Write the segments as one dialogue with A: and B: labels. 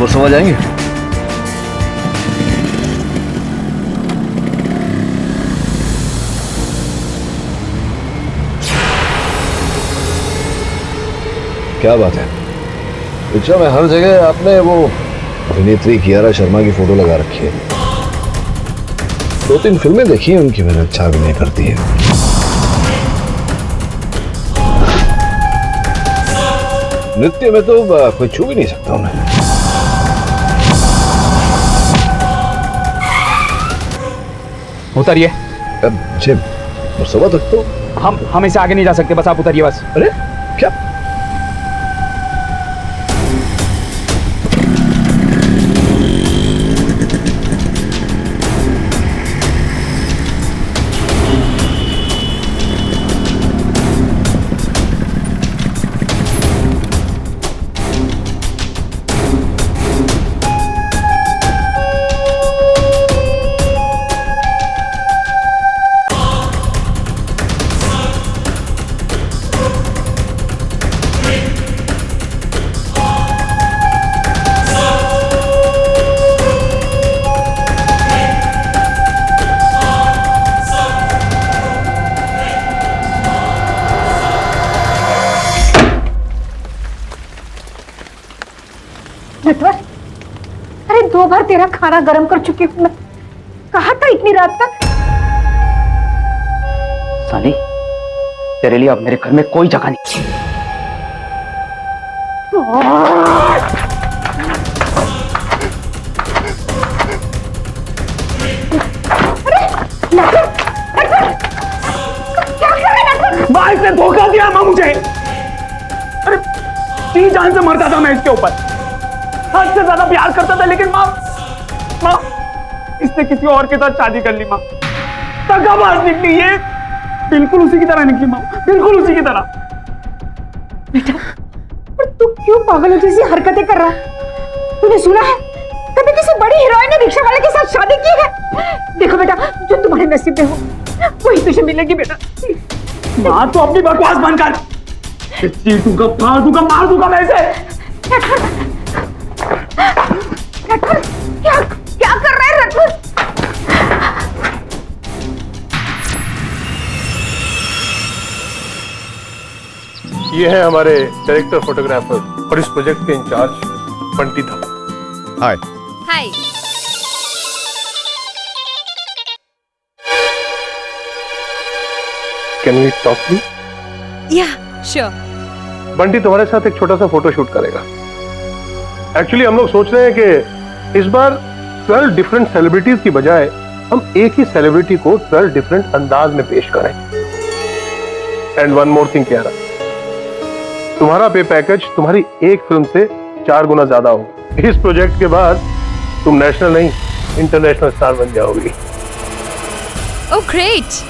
A: वो समझ आएंगे। क्या बात है पिक्चर में हर जगह आपने वो अभिनेत्री कियारा शर्मा की फोटो लगा रखी है। 2-3 फिल्में देखी हैं उनकी, मैंने अच्छा अभिनय करती है। नृत्य में तो कोई छू भी नहीं सकता उन्हें।
B: उतरिए।
A: मुझे मुर्सवा तक तो
B: हम इसे आगे नहीं जा सकते, बस आप उतरिए बस।
A: अरे क्या
C: नटवर, अरे 2 बार तेरा खाना गर्म कर चुकी हूँ मैं। कहा था इतनी रात तक?
B: साली, तेरे लिए अब मेरे घर में कोई जगह नहीं।
C: माँ,
B: इसने धोखा दिया माँ मुझे। अरे जी जान से मरता था मैं इसके ऊपर, हद से ज्यादा प्यार करता था, लेकिन माँ इसने किसी और के साथ शादी कर ली। माँ दगाबाज निकली ये, बिल्कुल उसी की तरह निकली माँ, बिल्कुल उसी की तरह।
C: बेटा, पर तू क्यों पागलों जैसी हरकतें कर रहा है? तूने सुना है कभी किसी बड़ी हीरोइन ने रिक्शा वाले के साथ शादी की है? देखो बेटा, जो तुम्हारे नसीब में हो वही तुझे मिलेगी बेटा।
B: माँ तो अपनी बकवास बंद कर, चीटूंगा, फाड़ दूंगा, मार दूंगा मैं इसे।
C: क्या कर रहा है रघुवर?
D: ये है हमारे डायरेक्टर फोटोग्राफर और इस प्रोजेक्ट के इंचार्ज बंटी था।
A: Hi.
E: Hi.
D: Can we talk to?
E: Yeah sure.
D: Bunty तुम्हारे साथ एक छोटा सा फोटो शूट करेगा। एक्चुअली हम लोग सोच रहे हैं कि इस बार 12 डिफरेंट सेलिब्रिटीज की बजाय हम एक ही सेलिब्रिटी को 12 डिफरेंट अंदाज में पेश करें। And one more thing Kiara, तुम्हारा पे पैकेज तुम्हारी एक फिल्म से 4 गुना ज्यादा हो। इस प्रोजेक्ट के बाद तुम नेशनल नहीं इंटरनेशनल स्टार बन जाओगी।
E: Oh great.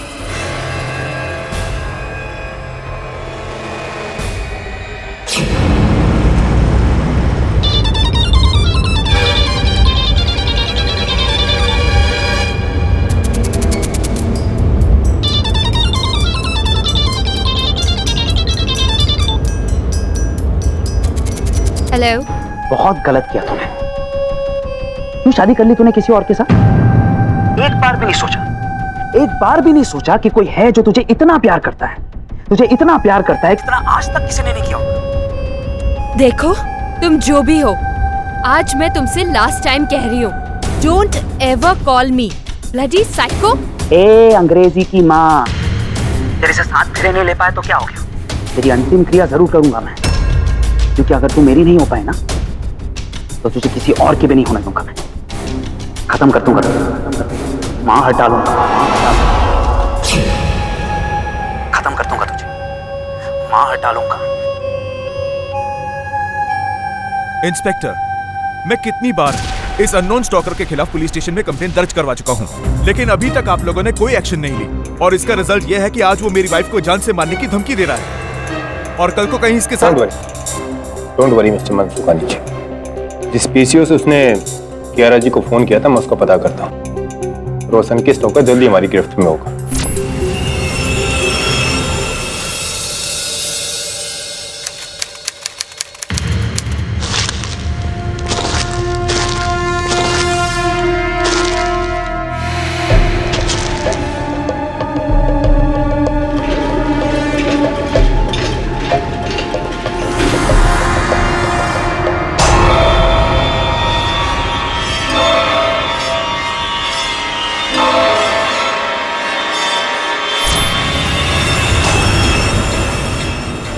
E: हेलो।
B: बहुत गलत किया तूने। क्यों शादी कर ली तूने किसी और के साथ? एक बार भी नहीं सोचा, एक बार भी नहीं सोचा कि कोई है जो तुझे इतना प्यार करता है, तुझे इतना प्यार करता है जितना आज तक किसी ने नहीं किया।
E: देखो तुम जो भी हो, आज मैं तुमसे लास्ट टाइम कह रही हूँ, don't ever call me bloody psycho.
B: ए अंग्रेजी की माँ, तेरे से साथ फेरे नहीं ले पाए तो क्या हो गया? तेरी अंतिम क्रिया जरूर करूंगा मैं, क्योंकि अगर तू मेरी नहीं हो पाए ना तो तुझे किसी और की भी नहीं होने दूंगा मैं। खत्म कर दूंगा, माँ हटा लूंगा, खत्म कर दूंगा तुझे, माँ हटा लूंगा।
F: इंस्पेक्टर, मैं कितनी बार इस अननोन स्टॉकर के खिलाफ पुलिस स्टेशन में कंप्लेंट दर्ज करवा चुका हूँ, लेकिन अभी तक आप लोगों ने कोई एक्शन नहीं ली, और इसका रिजल्ट यह है कि आज वो मेरी वाइफ को जान से मारने की धमकी दे रहा है, और कल को कहीं इसके साथ।
D: डोंट वरी मिस्टर मनसुखानी जी, जिस पीसीओ से उसने कियारा जी को फोन किया था मैं उसको पता करता हूँ। रोशन के स्टॉकर जल्दी हमारी गिरफ्त में होगा।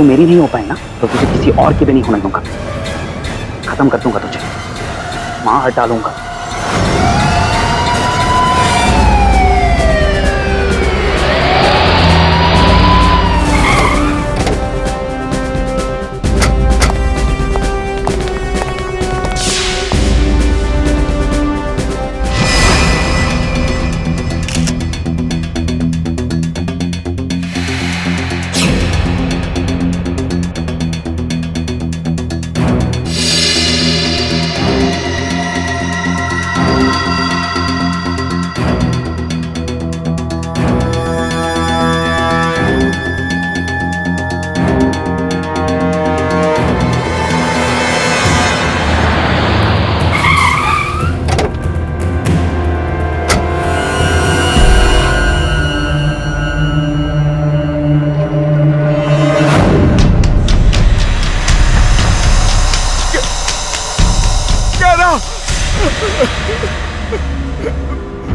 B: तू मेरी नहीं हो पाए ना तो तुझे किसी और की भी नहीं होने दूंगा। खत्म कर दूंगा तुझे, मां हटा लूंगा।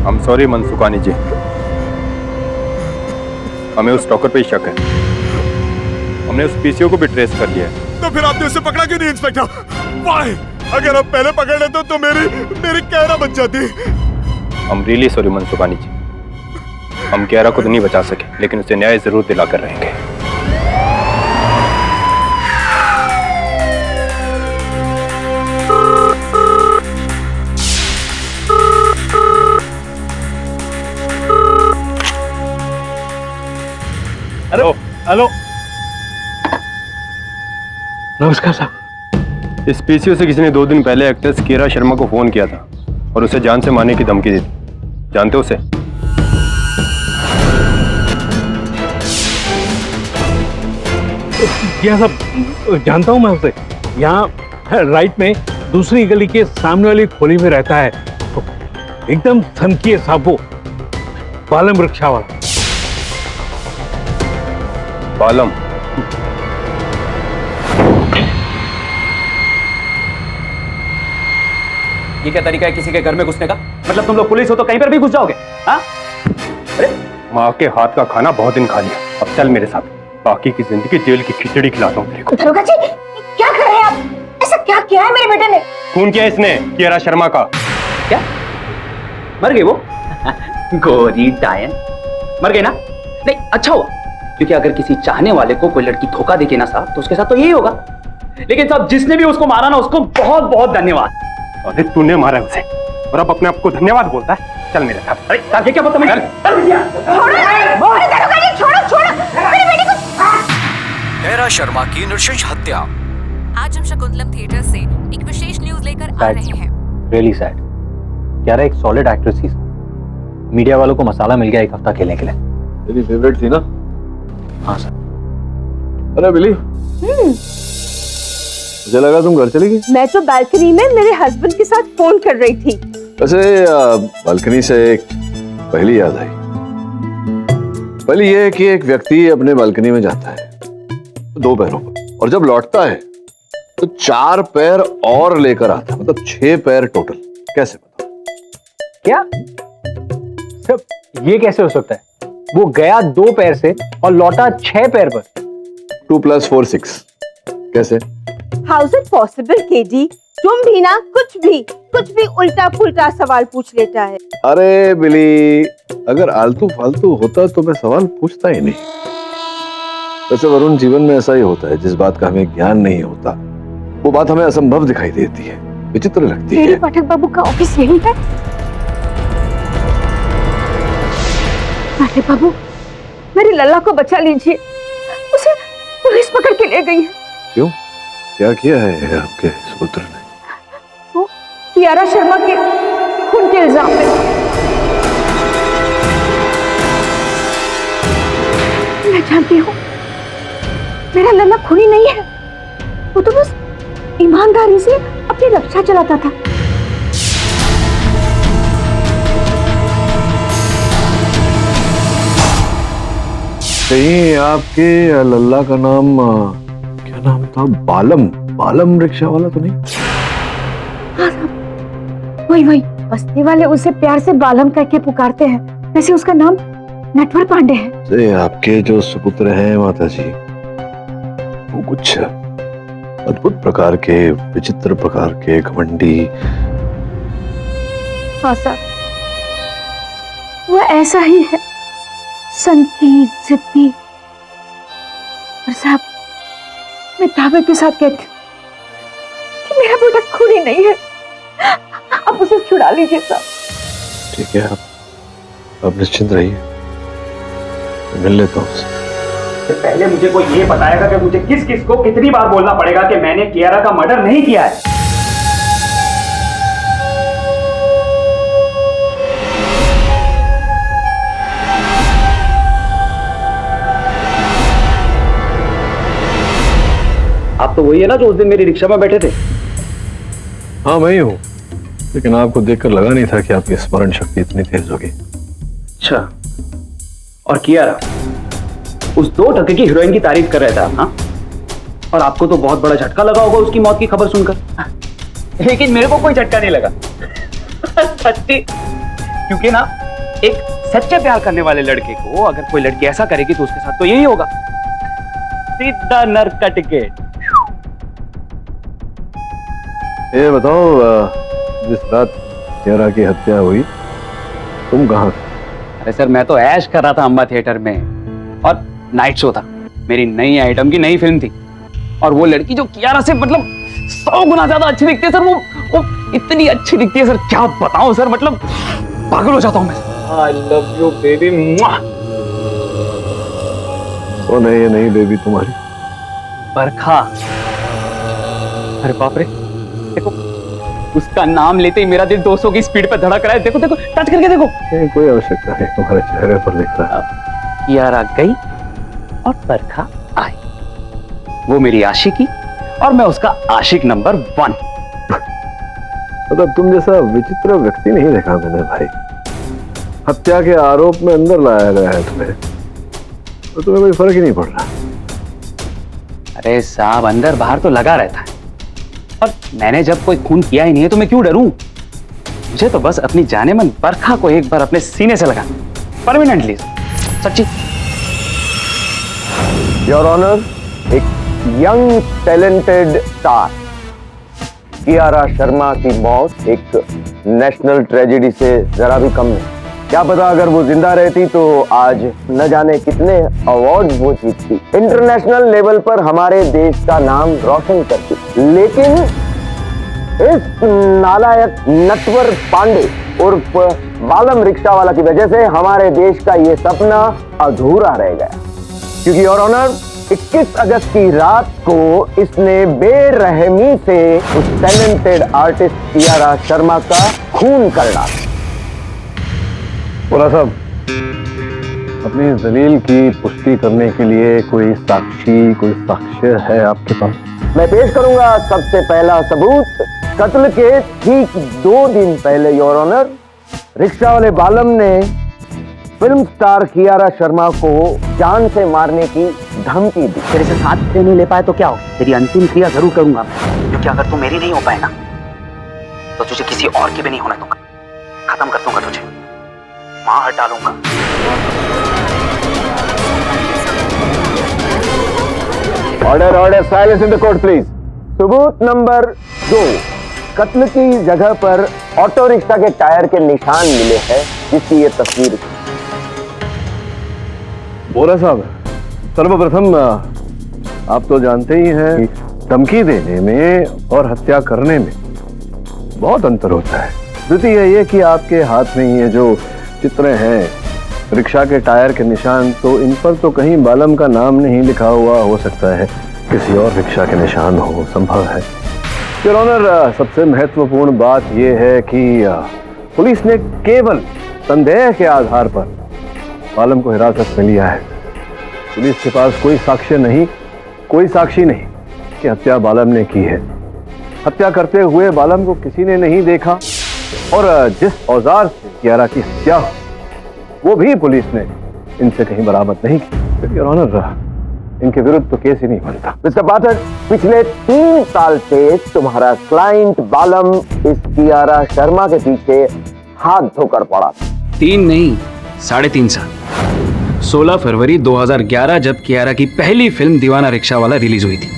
G: I'm sorry मनसुखानी जी, हमें उस स्टॉकर पे शक है। हमने उस पीसीओ को भी ट्रेस कर लिया है।
F: तो फिर आपने उसे पकड़ा क्यों नहीं इंस्पेक्टर? वाई, अगर आप पहले पकड़ लेते तो मेरी कैरा बच जाती।
G: हम रियली सॉरी मनसुखानी जी, हम कैरा को तो नहीं बचा सके लेकिन उसे न्याय जरूर दिलाकर रहेंगे।
D: हेलो हेलो,
H: नमस्कार साहब।
G: इस पीसीओ से किसी ने 2 दिन पहले एक्ट्रेस कीरा शर्मा को फोन किया था और उसे जान से मारने की धमकी दी थी। जानते हो उसे?
H: यहाँ सब जानता हूँ मैं उसे। यहाँ राइट में दूसरी गली के सामने वाली खोली में रहता है, एकदम सनकी है साहब, वो बालम रिक्शा वाला।
G: बालम?
B: ये क्या तरीका है किसी के घर में घुसने का? मतलब तुम लोग पुलिस हो तो कहीं पर भी घुस जाओगे? हाँ? अरे
G: माँ के हाथ का खाना बहुत दिन खा लिया, अब चल मेरे साथ, बाकी की जिंदगी जेल की खिचड़ी खिलाता हूँ तेरे को।
C: दरोगा जी, क्या कर रहे हैं आप? ऐसा क्या किया है मेरे बेटे ने?
G: खून किया इसने कीरा शर्मा का।
B: क्या मर गई वो? गोरी डायन मर गई ना? नहीं, अच्छा हुआ, क्योंकि अगर किसी चाहने वाले को कोई लड़की धोखा देगी ना साहब तो उसके साथ तो यही होगा। लेकिन साहब जिसने भी उसको मारा ना उसको बहुत बहुत धन्यवाद।
G: अरे तूने मारा उसे और अब अपने आप को धन्यवाद बोलता है। चल मेरे साथ।
B: अरे साहब ये क्या बोलता है?
I: कीरा शर्मा की नृशंस हत्या।
E: आज हम शकुंतलम थिएटर से एक विशेष न्यूज लेकर आ रहे हैं।
J: Really sad. कीरा एक सॉलिड एक्ट्रेस थी, मीडिया वालों को मसाला मिल गया एक हफ्ता खेलने के लिए।
A: तेरी फेवरेट थी ना?
J: हाँ सर।
A: अरे बिली, मुझे लगा तुम घर चली गई।
C: मैं तो बालकनी में मेरे हस्बैंड के साथ फोन कर रही थी।
A: वैसे बालकनी से एक पहली याद आई। पहली ये है कि एक व्यक्ति अपने बालकनी में जाता है 2 पैरों पर, और जब लौटता है तो 4 पैर और लेकर आता है, मतलब 6 पैर टोटल। कैसे बताओ?
J: क्या सब ये कैसे हो सकता है? वो गया 2 पैर से और लौटा 6 पैर पर।
A: 2 + 4 6 कैसे?
C: How is it possible KD? तुम भी ना कुछ भी उल्टा पुल्टा सवाल पूछ लेता है।
A: अरे बिली, अगर आलतू फालतू होता तो मैं सवाल पूछता ही नहीं। वैसे वरुण, जीवन में ऐसा ही होता है, जिस बात का हमें ज्ञान नहीं होता वो बात हमें असंभव दिखाई देती है, विचित्र लगती है।
C: पाठक बाबू का ऑफिस यही है। पाठक बाबू, मेरे लल्ला को बचा लीजिए, उसे पुलिस पकड़ के ले गई है।
A: क्यों? क्या किया है आपके पुत्र ने?
C: वो कीरा शर्मा के खून के इल्जाम में। मैं जानती हूँ मेरा लल्ला खूनी नहीं है, वो तो बस ईमानदारी से अपनी रक्षा चलाता था।
A: कहीं आपके लल्ला का नाम क्या नाम था? बालम रिक्शा वाला तो नहीं?
C: हाँ साहब, वही बस्ती वाले उसे प्यार से बालम कह के पुकारते हैं। वैसे उसका नाम नटवर पांडे है।
A: आपके जो सुपुत्र हैं माता जी, वो कुछ अद्भुत प्रकार के, विचित्र प्रकार के, घमंडी।
C: हाँ साहब, वो ऐसा ही है, संकी, जिद्दी। और साहब, मैं दावे के साथ कहती हूँ कि मेरा बेटा खून ही नहीं है। आप उसे छुड़ा लीजिए साहब।
A: ठीक है, आप निश्चिंत रहिए, मैं मिल लेता हूँ उससे।
B: पहले मुझे कोई ये बताएगा कि मुझे किस किस को कितनी बार बोलना पड़ेगा कि मैंने कियारा का मर्डर नहीं किया है। आप तो वही है ना जो उस दिन मेरी रिक्शा में बैठे थे?
A: हाँ मैं ही हूँ, लेकिन आपको देखकर लगा नहीं था कि आपकी स्मरण शक्ति इतनी तेज होगी।
B: अच्छा, और कियारा उस 2 टके की हीरोइन की तारीफ कर रहे थे आप? हाँ, और आपको तो बहुत बड़ा झटका लगा होगा उसकी मौत की खबर सुनकर। लेकिन मेरे को कोई झटका नहीं लगा। सच्ची, क्योंकि ना एक सच्चे प्यार करने वाले लड़के को अगर कोई लड़की ऐसा करेगी तो उसके साथ तो यही होगा, सीधा नर्क का टिकट।
A: ये बताओ, जिस रात कियारा की हत्या हुई तुम कहाँ थे?
B: अरे सर, मैं तो ऐश कर रहा था अम्बा थिएटर में, और नाइट शो था, मेरी नई आइटम की नई फिल्म थी। और वो लड़की जो कियारा से मतलब 100 गुना ज्यादा अच्छी दिखती है सर, वो इतनी अच्छी दिखती है सर, क्या बताऊं सर, मतलब पागल हो जाता हूं मैं। आई लव यू बेबी।
A: कौन है ये नई बेबी तुम्हारी?
B: बरखा। अरे बाप रे, देखो उसका नाम लेते ही मेरा दिल 200 की स्पीड पर धड़क रहा है। देखो देखो, टच करके देखो।
A: कोई आवश्यकता है, तुम्हारे चेहरे पर दिख रहा है।
B: कियारा गई और बरखा आई, वो मेरी आशिकी और मैं उसका आशिक नंबर 1।
A: मतलब तुम जैसा विचित्र व्यक्ति नहीं देखा मैंने भाई। हत्या के आरोप में अंदर लाया गया है तुम्हें, तो तुम्हें कोई फर्क ही नहीं पड़ रहा।
B: अरे साहब, अंदर बाहर तो लगा रहता है, और मैंने जब कोई खून किया ही नहीं है तो मैं क्यों डरूं? मुझे तो बस अपनी जाने मन बरखा को एक बार अपने सीने से लगा, परमानेंटली। सच्ची।
K: योर ऑनर, एक young talented star Kiara Sharma की मौत एक नेशनल ट्रेजेडी से जरा भी कम नहीं। क्या पता अगर वो जिंदा रहती तो आज न जाने कितने अवार्ड वो जीतती, इंटरनेशनल लेवल पर हमारे देश का नाम रोशन करती। लेकिन इस नालायक नटवर पांडे उर्फ बालम रिक्शा वाला की वजह से हमारे देश का ये सपना अधूरा रह गया, क्योंकि योर ऑनर 21 अगस्त की रात को इसने बेरहमी से उस टैलेंटेड आर्टिस्ट कियारा शर्मा का खून कर डाला।
A: बोला साहब, अपनी दलील की पुष्टि करने के लिए कोई साक्षी, कोई साक्ष्य है आपके पास?
K: मैं पेश करूंगा सबसे पहला सबूत। कत्ल के ठीक 2 दिन पहले योर ऑनर, रिक्शा वाले बालम ने फिल्म स्टार कियारा शर्मा को जान से मारने की धमकी दी।
B: तेरे से साथ नहीं ले पाए तो क्या हो, तेरी अंतिम क्रिया जरूर करूंगा मैं, क्योंकि अगर तू मेरी नहीं हो पाए ना तो तुझे किसी और की भी नहीं होने दूंगा, खत्म कर दूंगा तुझे, मार डालूंगा।
K: Order order, silence in the court please. सबूत नंबर 2, कत्ल की जगह पर ऑटो रिक्शा के टायर के निशान मिले हैं, जिसकी ये तस्वीर।
A: बोला साहब, सर्वप्रथम आप तो जानते ही हैं धमकी देने में और हत्या करने में बहुत अंतर होता है। द्वितीय ये कि आपके हाथ में ये जो चित्र हैं, रिक्शा के टायर के निशान, तो इन पर तो कहीं बालम का नाम नहीं लिखा हुआ, हो सकता है किसी और रिक्शा के निशान हो, संभव है। योर ऑनर, सबसे महत्वपूर्ण बात यह है कि पुलिस ने केवल संदेह के आधार पर बालम को हिरासत में लिया है। पुलिस के पास कोई साक्ष्य नहीं, कोई साक्षी नहीं कि हत्या बालम ने की है। हत्या करते हुए बालम को किसी ने नहीं देखा, और जिस औजार से कियारा की हत्या हो वो भी पुलिस ने इनसे कहीं बरामद नहीं की। योर ऑनर, इनके विरुद्ध तो केस ही नहीं बनता।
K: मिस्टर पाठक, पिछले 3 साल से तुम्हारा क्लाइंट बालम इस कियारा शर्मा के पीछे हाथ धोकर पड़ा था।
B: 3 नहीं, 3.5 साल।
L: 16 फरवरी 2011 जब कियारा की पहली फिल्म दीवाना रिक्शा वाला रिलीज हुई थी।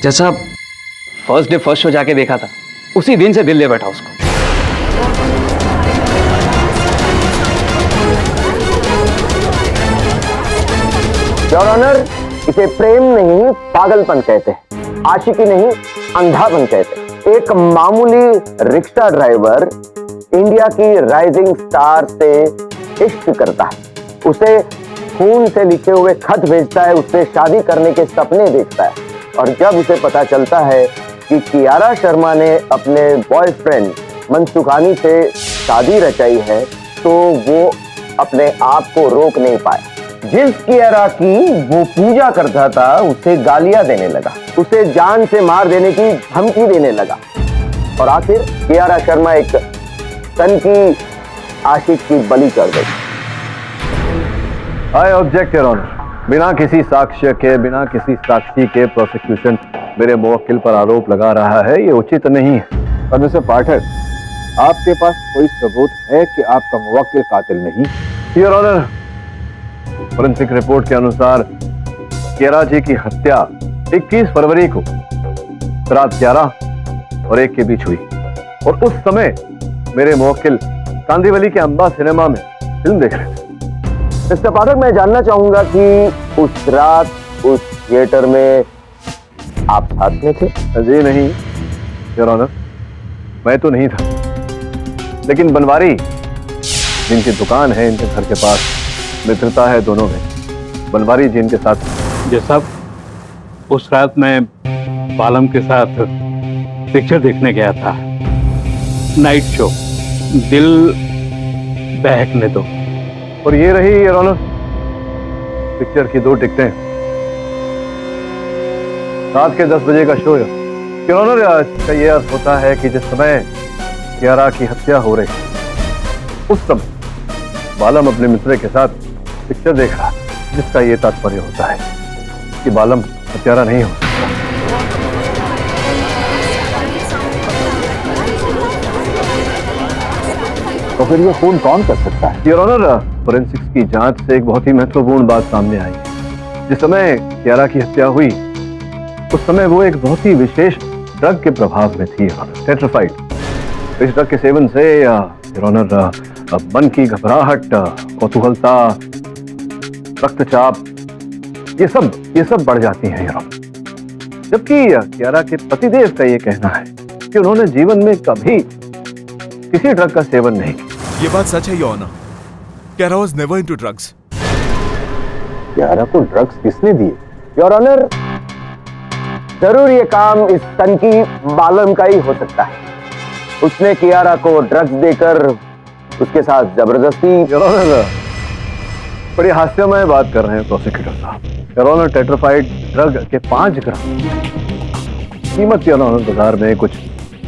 L: जैसा फर्स्ट डे फर्स्ट शो जाके देखा था, उसी दिन से दिल ले बैठा उसको।
K: योर ऑनर, इसे प्रेम नहीं पागलपन कहते हैं, आशिकी नहीं अंधापन कहते हैं। एक मामूली रिक्शा ड्राइवर इंडिया की राइजिंग स्टार से इश्क करता है, उसे खून से लिखे हुए खत भेजता है, उससे शादी करने के सपने देखता है, और जब उसे पता चलता है कि कियारा शर्मा ने अपने बॉयफ्रेंड मनसुखानी से शादी रचाई है, तो वो अपने आप को रोक नहीं पाया। जिस कियारा की वो पूजा करता था उसे गालियां देने लगा, उसे जान से मार देने की धमकी देने लगा, और आखिर कियारा शर्मा एक तन की आशिक की बलि चढ़ गई।
A: I object your honour. बिना किसी साक्ष्य के, बिना किसी साक्षी के प्रोसिक्यूशन मेरे मुवक्किल पर आरोप लगा रहा है, ये उचित नहीं है।
M: पर मिस्टर पाठक, आपके पास कोई सबूत है कि आपका मुवक्किल कातिल नहीं?
A: योर ऑनर, फोरेंसिक रिपोर्ट के अनुसार कियारा जी की हत्या 21 फरवरी को रात 11 और 1 के बीच हुई, और उस समय मेरे मुवक्किल कांदीवली के अंबा सिनेमा में फिल्म देख रहे थे।
K: मिस्टर पाठक, मैं जानना चाहूंगा कि उस रात उस थिएटर में आप साथ में थे?
A: जी नहीं योर ऑनर, मैं तो नहीं था, लेकिन बनवारी जिनकी दुकान है इनके घर के पास, मित्रता है दोनों में, बनवारी जी इनके साथ।
H: जी साहब, उस रात मैं बालम के साथ पिक्चर देखने गया था, नाइट शो, दिल बहकने दो।
A: और ये रही योर ऑनर पिक्चर की 2 टिकटें। रात के 10 बजे का शो है योर ऑनर। इसका ये अर्थ होता है कि जिस समय कियारा की हत्या हो रही, उस समय बालम अपने मित्र के साथ पिक्चर देख रहा, जिसका ये तात्पर्य होता है कि बालम हत्यारा नहीं हो सकता।
M: तो फिर ये खून कौन कर सकता है?
A: योर ऑनर, फोरेंसिक्स की जांच से एक बहुत ही महत्वपूर्ण बात सामने आई है। जिस समय कियारा की हत्या हुई, उस समय वो एक बहुत ही विशेष ड्रग के प्रभाव में थी, टेट्राफाइड। इस ड्रग के सेवन से योर ऑनर मन की घबराहट, कौतूहलता, रक्तचाप, ये सब बढ़ जाती हैं योर ऑनर। जबकि कियारा के पतिदेव का ये कहना है कि उन्होंने जीवन में कभी किसी ड्रग का सेवन नहीं किया।
F: ये बात सच है your honour. Kiara was never into drugs.
M: Kiara को ड्रग्स किसने दिए?
K: योर ऑनर, जरूर ये काम इस तनकी बालम का ही हो सकता है। उसने कियारा को ड्रग्स देकर उसके साथ जबरदस्ती।
A: योर ऑनर, बड़ी हास्यमय बात कर रहे हैं प्रोसिक्यूटर साहब। योर ऑनर, टेट्राफाइड ड्रग के 5 ग्राम कीमत योर ऑनर बाजार में कुछ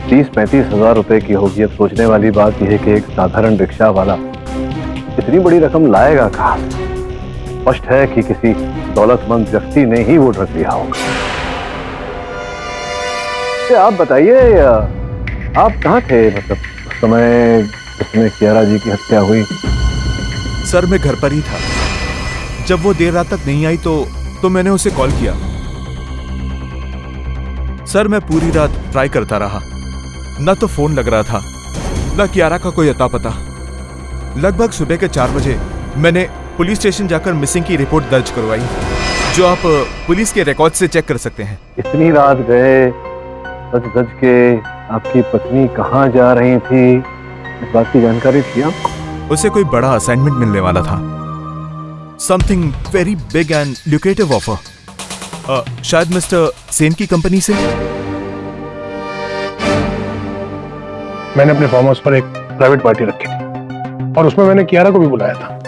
A: 30-35 हजार रुपए की होगी। अब सोचने वाली बात यह है कि एक साधारण रिक्शा वाला इतनी बड़ी रकम लाएगा कहां? स्पष्ट है कि किसी दौलतमंद व्यक्ति ने ही वो ड्रग लिया होगा। आप बताइए, आप कहाँ थे मतलब उस समय जिसमें कियारा जी की हत्या हुई?
F: सर, मैं घर पर ही था। जब वो देर रात तक नहीं आई तो मैंने उसे कॉल किया। सर, मैं पूरी रात ट्राई करता रहा, न तो फोन लग रहा था, न कियारा का कोई अता पता। लगभग सुबह के 4 बजे मैंने पुलिस स्टेशन जाकर मिसिंग की रिपोर्ट दर्ज करवाई, जो आप पुलिस के रिकॉर्ड से चेक कर सकते हैं।
A: इतनी रात गए, सज धज के आपकी पत्नी कहाँ जा रही थी, इस बात की जानकारी थी आपको?
F: उसे कोई बड़ा असाइनमेंट मिलने वाला था, something very big and lucrative offer, शायद मिस्टर सेन की कंपनी से।
D: मैंने अपने फार्म हाउस पर एक प्राइवेट पार्टी रखी थी, और उसमें मैंने कियारा को भी बुलाया था,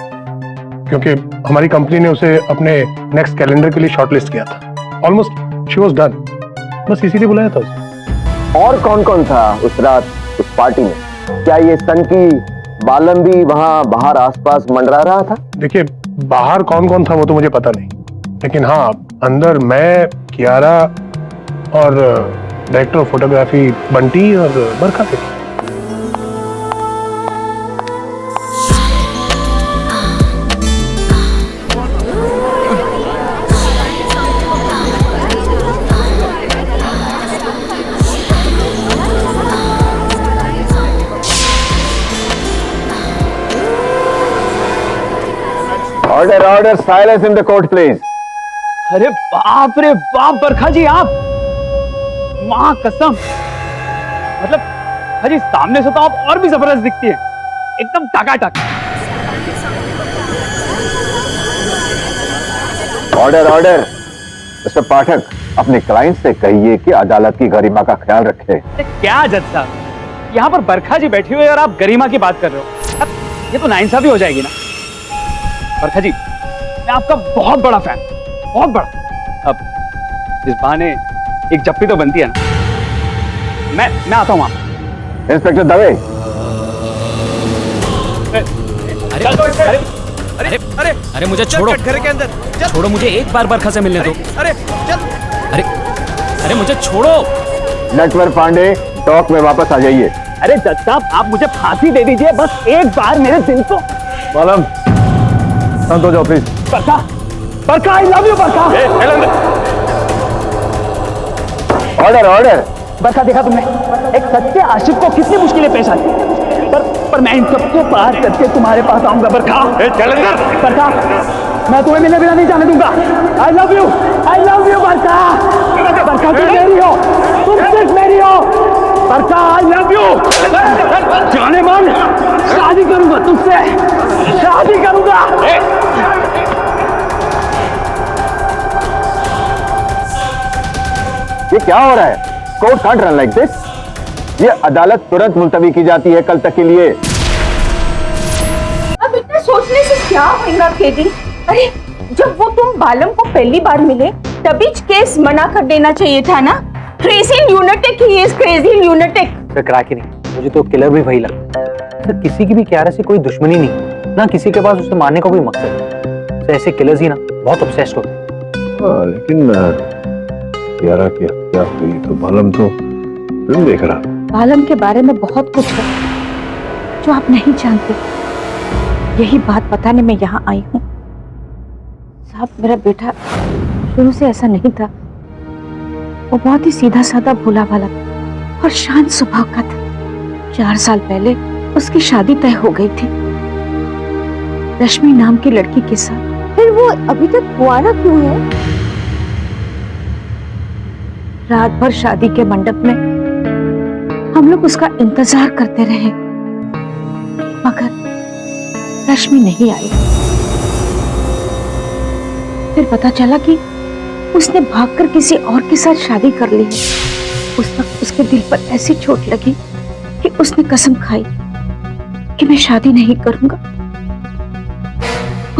D: क्योंकि हमारी कंपनी ने उसे अपने नेक्स्ट कैलेंडर के लिए शॉर्टलिस्ट किया था। ऑलमोस्ट शी वाज डन, बस इसीलिए बुलाया था उसे।
K: और कौन कौन था उस रात उस पार्टी में? क्या ये तनकी बालम भी वहां बाहर आसपास मंडरा रहा था?
D: देखिए, बाहर कौन कौन था वो तो मुझे पता नहीं, लेकिन हाँ, अंदर मैं, कियारा और डायरेक्टर ऑफ फोटोग्राफी बंटी और बरखा थे।
K: Order order, silence in the court please.
L: अरे बाप रे बाप बरखा जी, आप मां कसम, मतलब हाजी सामने से तो आप और भी जबरदस्त दिखती है, एकदम टकाटक।
K: ऑर्डर ऑर्डर, मिस्टर पाठक, अपने क्लाइंट से कहिए कि अदालत की गरिमा का ख्याल रखे।
L: क्या जज साहब, यहाँ पर बरखा जी बैठी हुई है और आप गरिमा की बात कर रहे हो, अब ये तो नाइंसाफी हो जाएगी ना। बरखा जी, मैं आपका बहुत बड़ा फैन, बहुत बड़ा। अब इस बहाने एक जप्पी तो बनती है ना। मैं आता हूं वहां।
K: इंस्पेक्टर दवे।
I: अरे मुझे छोड़ो, घर के अंदर छोड़ो, मुझे एक बार बरखा से मिलने दो। अरे मुझे छोड़ो।
K: नटवर पांडे, डॉक में वापस आ जाइए।
L: अरे जज साहब, आप मुझे फांसी दे दीजिए, बस एक बार मेरे दिल को।
K: मालम, शांत हो जाओ please.
L: Barkha, Barkha, I love you Barkha.
K: Order order.
L: Barkha, देखा तुमने एक सच्चे आशिक को कितनी मुश्किलें पेश आती, पर मैं इन सबको पार करके तुम्हारे पास आऊंगा बरखा। बरखा, मैं तुम्हें मिलने बिना नहीं जाने दूंगा। आई लव यू बरखा। बरखा, तुम मेरी हो, तुम सिर्फ मेरी हो बरखा। I love you. जाने मन, शादी करूंगा तुझसे, शादी करूंगा।
K: ये क्या हो रहा है? Court can't run like this. ये अदालत तुरंत मुलतवी की जाती है कल तक के लिए।
C: अब इतना सोचने से क्या होगा केडी? अरे जब वो तुम बालम को पहली बार मिले तभी केस मना कर देना चाहिए था ना। Crazy lunatic, he is crazy lunatic.
J: टकरा के नहीं, मुझे तो किलर भी वही लगता है। तो किसी की भी क्यारा से कोई दुश्मनी नहीं, ना किसी के पास उसे मारने का कोई मकसद। तो ऐसे किलर्स ही ना बहुत ऑब्सेस्ड होते हैं।
A: लेकिन क्यारा की हत्या हुई तो बालम तो फिल्म देख रहा।
C: बालम के बारे में बहुत कुछ है जो आप नहीं जानते। यही बात बताने में यहाँ आई हूँ। साहब, मेरा बेटा शुरू से ऐसा नहीं था। वो बहुत ही सीधा साधा भोला भाला और शांत स्वभाव का था। 4 साल पहले उसकी शादी तय हो गई थी रश्मि नाम की लड़की के साथ। फिर वो अभी तक कुंवारा क्यों है? रात भर शादी के मंडप में हम लोग उसका इंतजार करते रहे, मगर रश्मि नहीं आई। फिर पता चला कि उसने भागकर किसी और के साथ शादी कर ली है। उस वक्त उसके दिल पर ऐसी चोट लगी कि उसने कसम खाई कि मैं शादी नहीं करूंगा,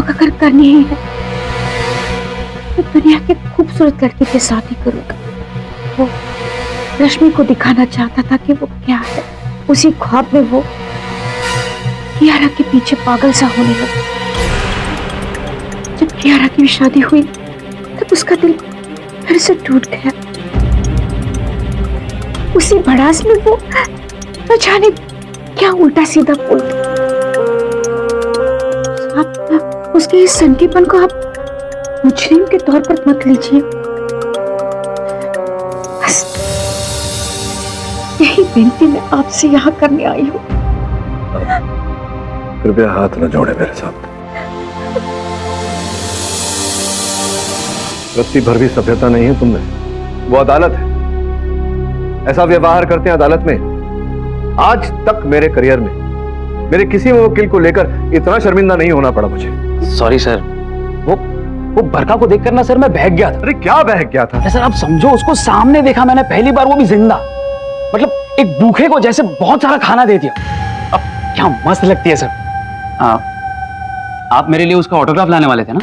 C: अगर करनी ही है तो दुनिया के खूबसूरत लड़की के साथ ही करूंगा। वो रश्मि को दिखाना चाहता था कि वो क्या है। उसी ख्वाब में वो कियारा के पीछे पागल सा होने लगा। जब कियारा की शादी हुई तब उसका दिल फिर से टूट गया। उसी भड़ास में वो न जाने क्या उल्टा सीधा बोल गया। उसके इस संकीपन को आप मुजरिम के तौर पर मत लीजिए। बस यही विनती मैं आपसे यहाँ करने आई हूँ।
A: कृपया हाथ न जोड़े मेरे साथ। रत्ती भर भी सभ्यता नहीं है तुमने। वो अदालत है, ऐसा व्यवहार करते हैं अदालत में। आज तक मेरे करियर में मेरे किसी वकील को लेकर इतना शर्मिंदा नहीं होना पड़ा मुझे।
L: सॉरी सर, वो बरखा को देखकर ना सर मैं बहक गया था।
A: अरे क्या बहक गया था?
L: सर आप समझो, उसको सामने देखा मैंने पहली बार, वो भी जिंदा। मतलब एक भूखे को जैसे बहुत सारा खाना दे दिया। अब क्या मस्त लगती है सर। आप मेरे लिए उसका ऑटोग्राफ लाने वाले थे ना?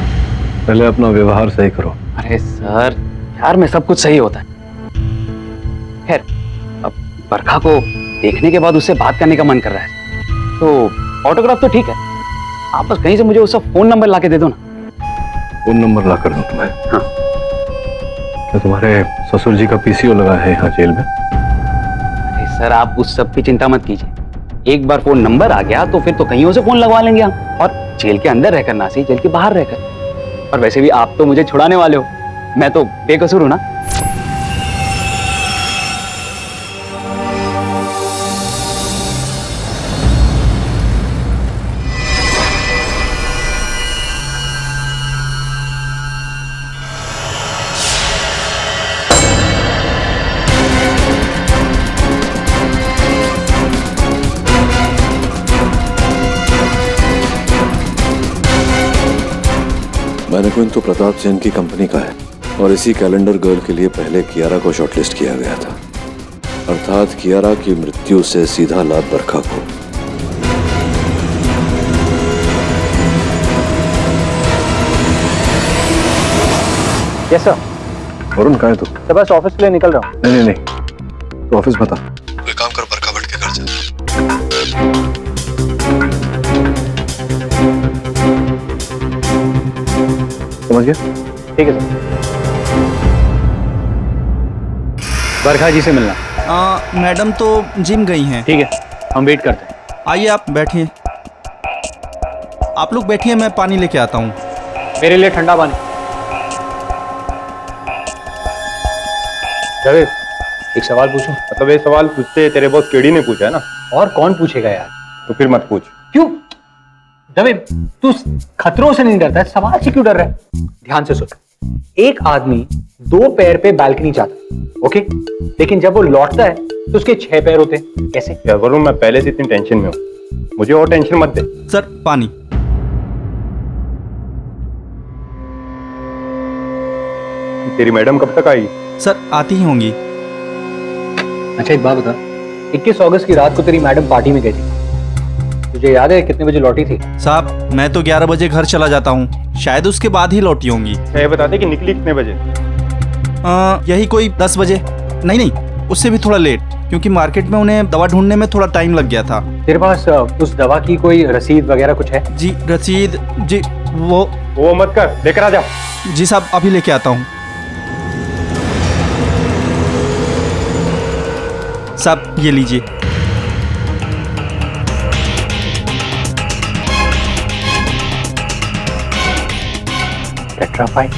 A: पहले अपना व्यवहार सही करो।
L: अरे सर, प्यार में सब कुछ सही होता है। खैर, अब बरखा को देखने के बाद उससे बात करने का मन कर रहा है, तो ऑटोग्राफ तो ठीक है, आप बस कहीं से मुझे उसका फोन नंबर लाके दे दो ना।
A: फोन नंबर ला कर दूं तुम्हें?
L: हाँ।
A: तो तुम्हारे ससुर जी का पीसीओ लगा है यहाँ जेल में?
L: अरे सर, आप उस सब की चिंता मत कीजिए। एक बार फोन नंबर आ गया तो फिर तो कहीं से फोन लगवा लेंगे हम, और जेल के अंदर रहकर ना सही, जेल के बाहर रहकर। और वैसे भी आप तो मुझे छुड़ाने वाले हो, मैं तो बेकसूर हूं ना।
A: मैनेक्विन तो प्रताप सेन की कंपनी का है और इसी कैलेंडर गर्ल के लिए पहले कियारा को शॉर्टलिस्ट किया गया था, अर्थात कियारा की मृत्यु से सीधा लाभ बरखा को।
J: Yes sir.
A: वरुण कहाँ है तू?
J: सर बस ऑफिस के लिए निकल रहा हूँ।
A: नहीं तो ऑफिस बता। कोई काम कर, बरखा भट्ट के घर जा। समझ गया?
J: ठीक है सर। बरखा जी से मिलना।
N: मैडम तो जिम गई हैं।
J: ठीक है, हम वेट करते हैं।
N: आइए आप बैठिए। आप लोग बैठिए, मैं पानी लेके आता हूँ।
J: मेरे लिए ठंडा पानी। जावेद, एक सवाल पूछूं?
G: मतलब ये सवाल तुझसे तेरे बॉस केडी ने पूछा है ना?
J: और कौन पूछेगा यार?
G: तो फिर मत पूछ।
J: क्यों? जावेद, तू खतरों से नहीं डरता है, सवाल से क्यों डर रहा है? ध्यान से सुन, एक आदमी 2 पैर पे बालकनी जाता है, ओके, लेकिन जब वो लौटता है तो उसके 6 पैर होते हैं। कैसे?
G: यार वरुण, मैं पहले से इतनी टेंशन में हूँ, मुझे और टेंशन मत दे।
N: सर पानी।
G: तेरी मैडम कब तक आएगी?
N: सर आती ही होंगी।
J: अच्छा एक बात बता, 21 अगस्त की रात को तेरी मैडम पार्टी में गई थी, तुझे याद है कितने बजे लौटी थी?
N: साहब मैं तो 11 बजे घर चला जाता हूँ, शायद उसके बाद ही लौटी होंगी।
G: ये बता दे कि निकली कितने बजे?
N: यही कोई 10 बजे। नहीं, उससे भी थोड़ा लेट, क्योंकि मार्केट में उन्हें दवा ढूंढने में थोड़ा टाइम लग गया था।
J: तेरे पास उस दवा की कोई रसीद वगैरह कुछ है?
N: जी रसीद, जी
G: वो मत कर, लेकर आ जा।
N: जी साहब अभी लेके आता हूँ। साहब ये लीजिए।
J: टेट्रापाइन।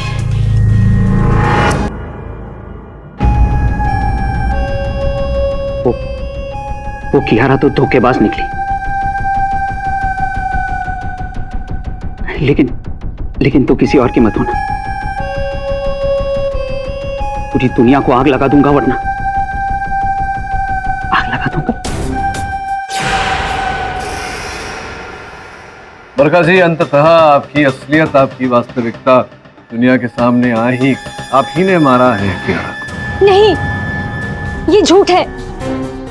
B: वो कियारा तो धोखेबाज निकली, लेकिन तो किसी और की मत होना। पूरी दुनिया को आग लगा दूंगा, वरना आग लगा दूंगा।
A: बरखा जी, अंततः आपकी असलियत, आपकी वास्तविकता दुनिया के सामने आ ही, आप ही ने मारा है कियारा।
O: नहीं, ये झूठ है।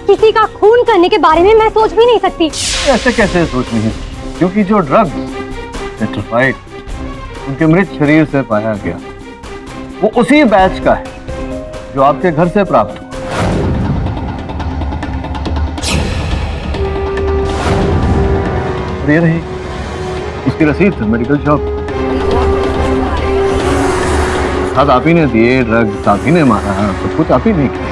O: किसी का खून करने के बारे में मैं सोच भी नहीं सकती।
A: ऐसे कैसे सोच नहीं, क्योंकि जो ड्रग टेट्राफाइड उनके मृत शरीर से पाया गया वो उसी बैच का है जो आपके घर से प्राप्त हुआ। और ये रही उसकी रसीद, मेडिकल शॉप। साथ आप ही ने दिए, ड्रग्स आप ही ने मारा, सब कुछ आप ही नहीं किया।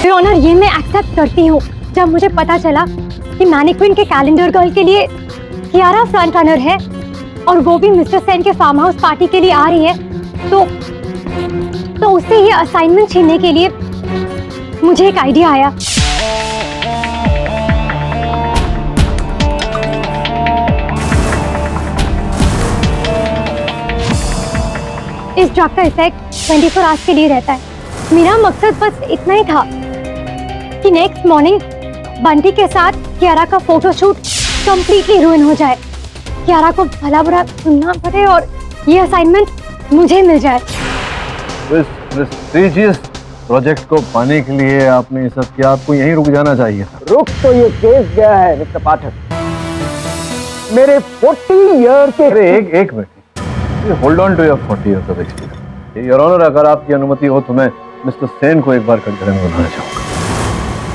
O: ऑनर, ये मैं एक्सेप्ट करती हूँ। जब मुझे पता चला कि मैनिक्विन के कैलेंडर गर्ल के लिए कियारा फ्रंट रनर है और वो भी मिस्टर सेन के फार्म हाउस पार्टी के लिए आ रही है, तो उससे ये असाइनमेंट छीनने के लिए मुझे एक आइडिया आया। इस ड्रग का इफेक्ट 24 आवर्स के लिए रहता है। मेरा मकसद बस इतना ही था कि नेक्स्ट मॉर्निंग बंटी के साथ कियारा का फोटोशूट कंप्लीटली रुइन हो जाए, कियारा को भला बुरा सुनना पड़े और ये असाइनमेंट मुझे मिल जाए।
A: इस प्रेस्टीजियस प्रोजेक्ट को पाने के लिए आपने ये सब किया, आपको यहीं रुक जाना चाहिए था।
K: रुक तो ये केस गया है मिस्टर पाठक, मेरे 40 ईयर के।
A: अरे एक minute, hold on to your 40 years of experience. Your honour, अगर आपकी अनुमति हो तो मैं मिस्टर सेन को एक बार कटघरे में बुलाना चाहूंगा।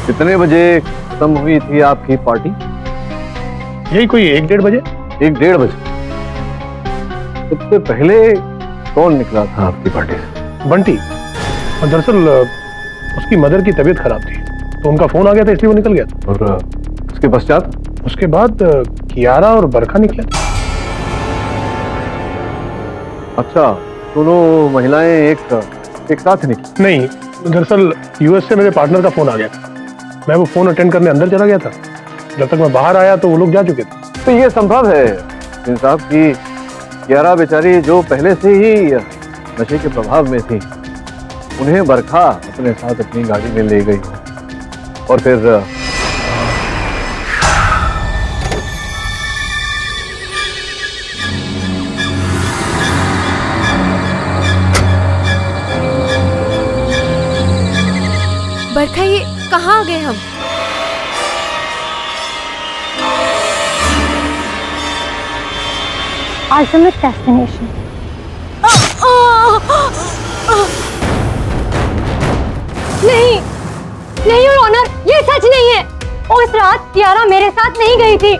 A: कितने बजे खत्म हुई थी आपकी पार्टी?
D: यही कोई 1-1:30 बजे।
A: 1-1:30 बजे। सबसे पहले कौन निकला था आपकी पार्टी से?
D: बंटी। और दरअसल उसकी मदर की तबीयत खराब थी, तो उनका फोन आ गया था, इसलिए वो निकल गया था।
A: और उसके पश्चात?
D: उसके बाद कियारा और बरखा निकले।
A: अच्छा, दोनों महिलाएं एक साथ निकली?
D: नहीं, दरअसल यूएस से मेरे पार्टनर का फोन आ गया था, मैं वो फोन अटेंड करने अंदर चला गया था। जब तक मैं बाहर आया तो वो लोग जा चुके थे।
A: तो ये संभव है साहब कि कियारा बेचारी जो पहले से ही नशे के प्रभाव में थी, उन्हें बरखा अपने साथ अपनी गाड़ी में ले गई और फिर
E: बरखा, ये कहाँ आ गए हम?
O: Ultimate destination. नहीं, नहीं योर ऑनर, ये सच नहीं है। उस रात कियारा मेरे साथ नहीं गई थी।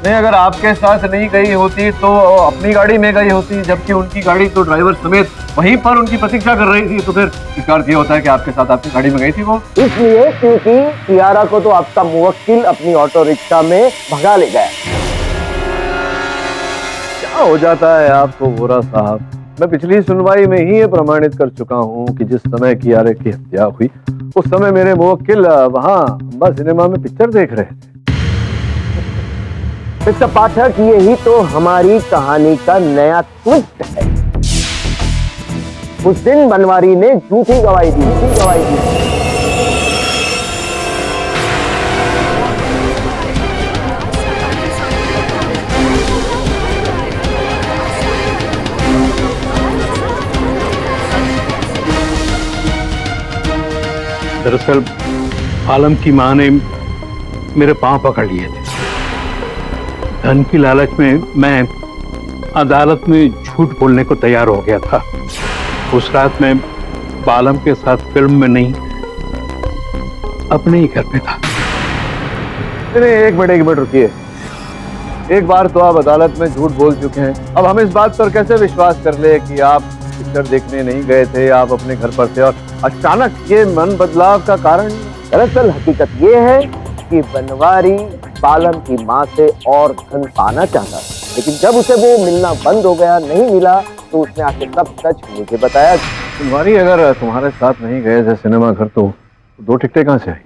A: नहीं, अगर आपके साथ नहीं गई होती तो अपनी गाड़ी में गई होती, जबकि उनकी गाड़ी तो ड्राइवर समेत वहीं पर उनकी प्रतीक्षा कर रही थी। तो फिर इसका अर्थ ये होता है कि आपके साथ आपकी गाड़ी में गई थी वो।
K: इसलिए क्योंकि कियारा को तो आपका मुवक्किल अपनी ऑटो रिक्शा में भगा ले गया।
A: क्या हो जाता है आपको वोरा साहब? मैं पिछली सुनवाई में ही ये प्रमाणित कर चुका हूँ कि जिस समय कियारे की हत्या हुई उस समय मेरे मुवक्किल वहाँ अंबा सिनेमा में पिक्चर देख रहे थे।
K: मिस्टर पाठक, यही तो हमारी कहानी का नया ट्विस्ट है। उस दिन बनवारी ने झूठी गवाही दी।
H: दरअसल आलम की मां ने मेरे पांव पकड़ लिए थे। धन की लालच में मैं अदालत में झूठ बोलने को तैयार हो गया था। उस रात मैं बालम के साथ फिल्म में नहीं, अपने ही घर में था।
A: नहीं, एक मिनट रुकिए। एक बार तो आप अदालत में झूठ बोल चुके हैं, अब हम इस बात पर कैसे विश्वास कर ले कि आप पिक्चर देखने नहीं गए थे, आप अपने घर पर थे और अचानक ये मन बदलाव का कारण?
K: दरअसल हकीकत ये है कि बनवारी बालम की मां से और धन पाना चाहता, लेकिन जब उसे वो मिलना बंद हो गया, नहीं मिला, तो उसने आके सब सच मुझे बताया।
A: बनवारी अगर तुम्हारे साथ नहीं गए थे सिनेमा घर तो 2 टिकटें कहाँ से आई?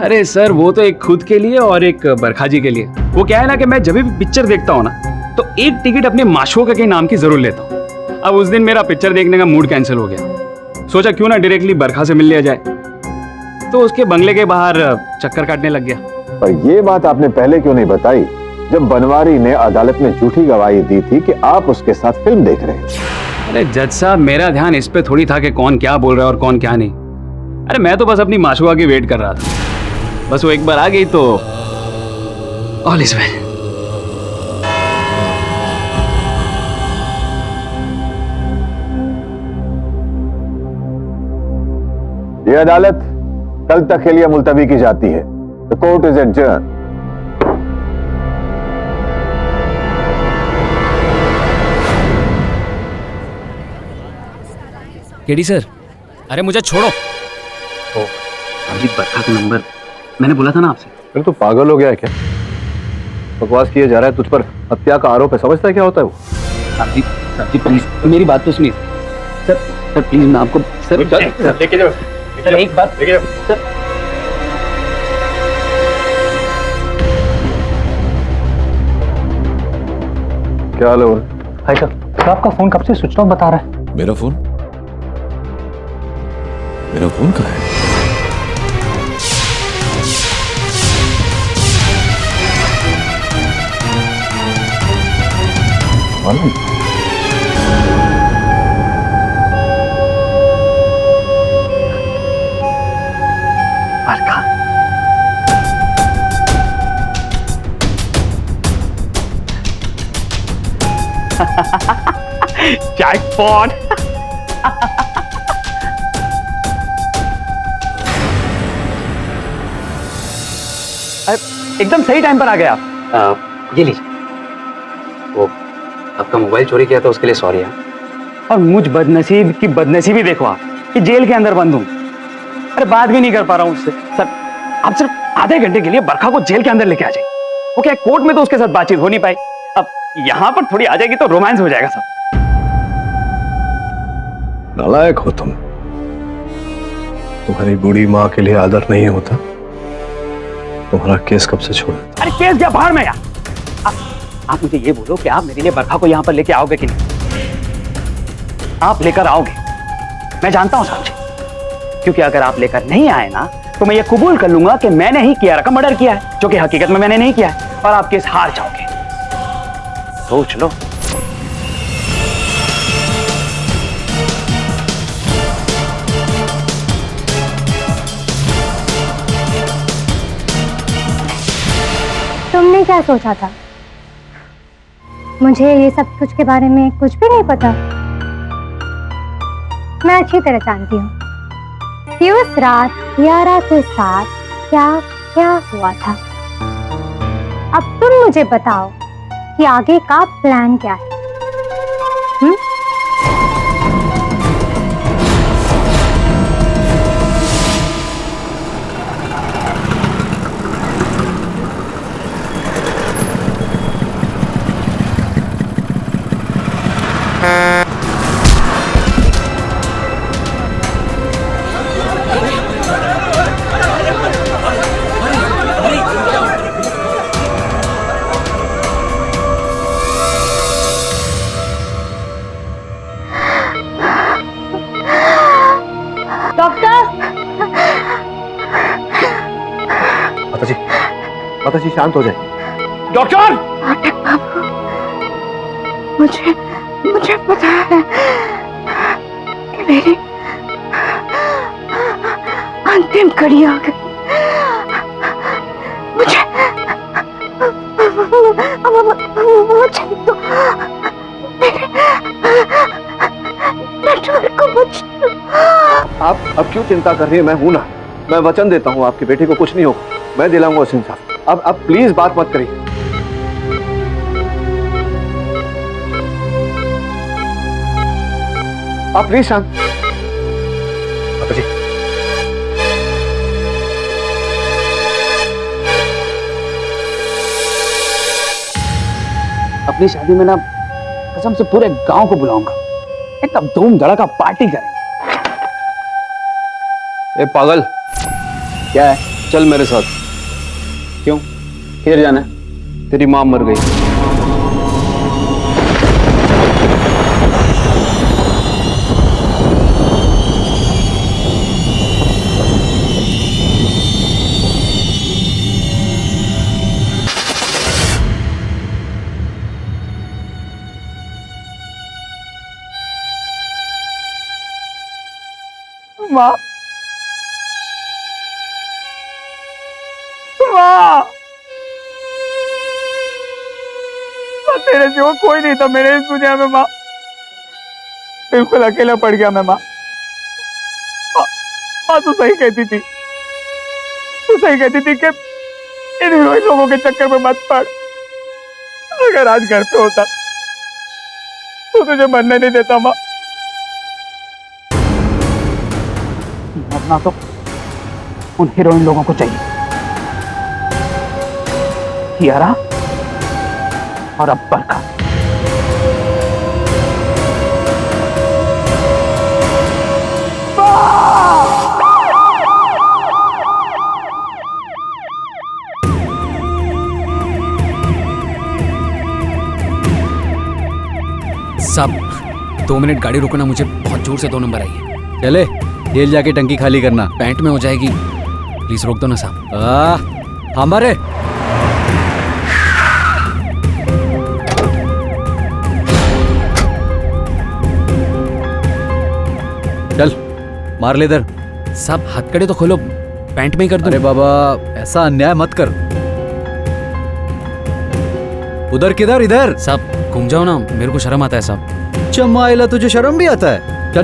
I: अरे सर, वो तो एक खुद के लिए और एक बरखा जी के लिए। वो क्या है ना कि मैं जब भी पिक्चर देखता हूँ ना तो एक टिकट अपने माशूका के नाम की जरूर लेता हूँ। अब उस दिन मेरा पिक्चर देखने का मूड कैंसिल हो गया। सोचा क्यों ना डायरेक्टली बरखा से मिल लिया जाए, तो उसके बंगले के बाहर चक्कर काटने लग गया।
M: पर ये बात आपने पहले क्यों नहीं बताई जब बनवारी ने अदालत में झूठी गवाही दी थी कि आप उसके साथ फिल्म देख रहे थे?
I: अरे जज साहब, मेरा ध्यान इस पे थोड़ी था कि कौन क्या बोल रहा है और कौन क्या नहीं। अरे मैं तो बस अपनी माशूका की वेट कर रहा था। बस वो एक बार आ गई तो ऑल इज वेल।
M: ये अदालत कल तक के लिए मुलतवी की जाती है। The court is adjourn.
I: KD sir, अरे मुझे छोड़ो।
B: अजीत, बरखा का नंबर मैंने बोला था ना आपसे।
A: फिर तो पागल हो गया है क्या? बकवास किए जा रहा है, तुझ पर हत्या का आरोप है। समझता है क्या होता है वो?
B: साहब जी प्लीज मेरी बात तो सुनिए। सर प्लीज, मैं आपको
D: लेके जाओ
B: सर एक बात सर।
A: क्या हाल है?
J: हाय सर, आपका फोन कब से स्विच ऑफ बता रहा है?
F: मेरा फोन कहाँ है?
B: बरखा,
J: जैकपॉट। एकदम सही टाइम पर आ गया आप।
B: ये लीजिए। वो आपका मोबाइल चोरी किया था उसके लिए सॉरी है।
J: और मुझ बदनसीब की बदनसीबी देखो आप कि जेल के अंदर बंद हूं। अरे बात भी नहीं कर पा रहा हूं उससे। सर आप सिर्फ आधे घंटे के लिए बरखा को जेल के अंदर लेके आ जाइए। वो क्या कोर्ट में तो उसके साथ बातचीत हो नहीं पाई, अब यहां पर थोड़ी आ जाएगी तो रोमांस हो जाएगा सब।
A: नालायक हो तुम। तुम्हारी बूढ़ी माँ के लिए आदर नहीं होता। तुम्हारा केस कब से छोड़ा?
J: अरे केस क्या बाहर में यार। आप मुझे ये बोलो कि आप मेरे लिए बरखा को यहां पर लेके आओगे कि नहीं? आप लेकर आओगे, मैं जानता हूं साहब जी, क्योंकि अगर आप लेकर नहीं आए ना तो मैं ये कबूल कर लूंगा कि मैंने ही कियारा का मर्डर किया है, जो कि हकीकत में मैंने नहीं किया है, और आप केस हार जाओगे। सोच लो।
O: क्या सोचा था? मुझे ये सब कुछ के बारे में कुछ भी नहीं पता। मैं अच्छी तरह जानती हूँ कि उस रात कियारा के साथ क्या क्या हुआ था। अब तुम मुझे बताओ कि आगे का प्लान क्या है?
D: माता जी शांत हो जाए। डॉक्टर!
C: मुझे पता है कि मेरी अंतिम घड़ी आ गई। मुझे तो मेरे बेटे को बचा।
A: आप अब क्यों चिंता कर रही है? मैं हूं ना। मैं वचन देता हूं आपके बेटे को कुछ नहीं होगा। मैं दिलाऊंगा उसे इंसाफ। अब प्लीज बात मत करिए। आप प्लीज शांत।
B: अपनी शादी में ना कसम से पूरे गांव को बुलाऊंगा, एकदम धूम धड़ाका पार्टी करेंगे।
G: ए पागल,
B: क्या है?
G: चल मेरे साथ।
B: क्यों? किधर जाना है?
G: तेरी मां मर गई।
L: माँ, माँ, तेरे सिवा कोई नहीं था मेरे इस दुनिया में माँ। बिल्कुल अकेला पड़ गया मैं माँ। माँ तू सही कहती थी, कि इन हीरोइन लोगों के चक्कर में मत पड़। अगर आज घर पे होता तो तुझे मरने नहीं देता माँ।
B: मरना तो उन हीरोइन लोगों को चाहिए, कियारा और अब बरखा।
I: साहब 2 मिनट गाड़ी रोको ना, मुझे बहुत जोर से 2 नंबर आई है।
N: चले जेल जाके टंकी खाली करना।
I: पैंट में हो जाएगी, प्लीज रोक दो ना साहब।
N: हमारे चल मार ले इधर।
I: साहब हथकड़े तो खोलो, पैंट में ही कर दो।
N: अरे बाबा ऐसा अन्याय मत कर। उधर किधर? इधर।
I: साहब घूम जाओ ना, मेरे को शर्म आता है साहब।
N: चमाइला तुझे शर्म भी आता है? चल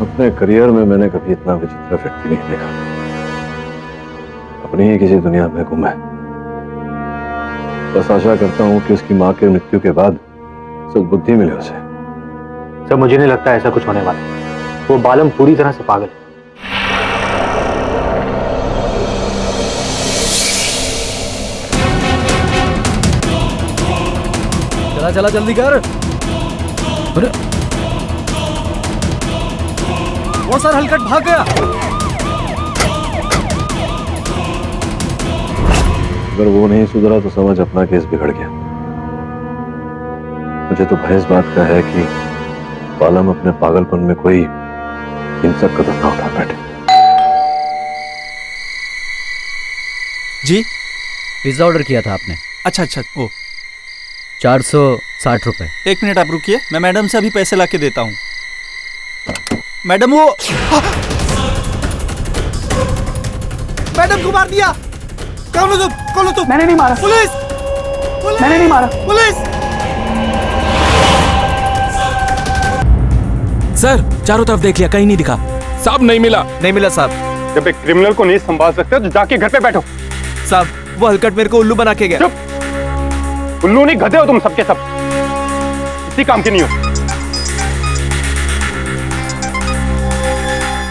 A: अपने करियर में मैंने कभी इतना विचित्र व्यक्ति नहीं देखा। अपनी ही किसी दुनिया में गुम है। बस आशा करता हूं कि उसकी मां के मृत्यु के बाद सद्बुद्धि मिले उसे।
J: सर मुझे नहीं लगता ऐसा कुछ होने वाला है। वो बालम पूरी तरह से पागल है।
N: चला चला जल्दी कर। अरे वो सर हलकट भाग गया।
A: अगर वो नहीं सुधरा तो समझ अपना केस बिगड़ गया। मुझे तो भय इस बात का है कि बालम अपने पागलपन में कोई हिंसक कदम ना उठा बैठे।
N: जी
P: पिज्जा ऑर्डर किया था आपने?
N: अच्छा अच्छा। ओ
P: 460 रुपए।
N: 1 मिनट आप रुकिए, मैं मैडम से अभी पैसे लाके देता हूँ। मैडम वो मैडम को मार दिया। कौन हो तुम? कौन हो तुम?
L: मैंने नहीं मारा।
N: पुलिस!
L: मैंने नहीं मारा।
N: पुलिस!
Q: सर चारों तरफ देख लिया, कहीं नहीं दिखा।
G: साहब नहीं मिला।
N: नहीं मिला साहब।
G: जब एक क्रिमिनल को नहीं संभाल सकते तो जाके घर पे बैठो।
Q: साहब वो हलकट मेरे को उल्लू बना के गया।
G: चुप! उल्लू नहीं, गधे हो तुम सबके सब। किसी काम के नहीं हो।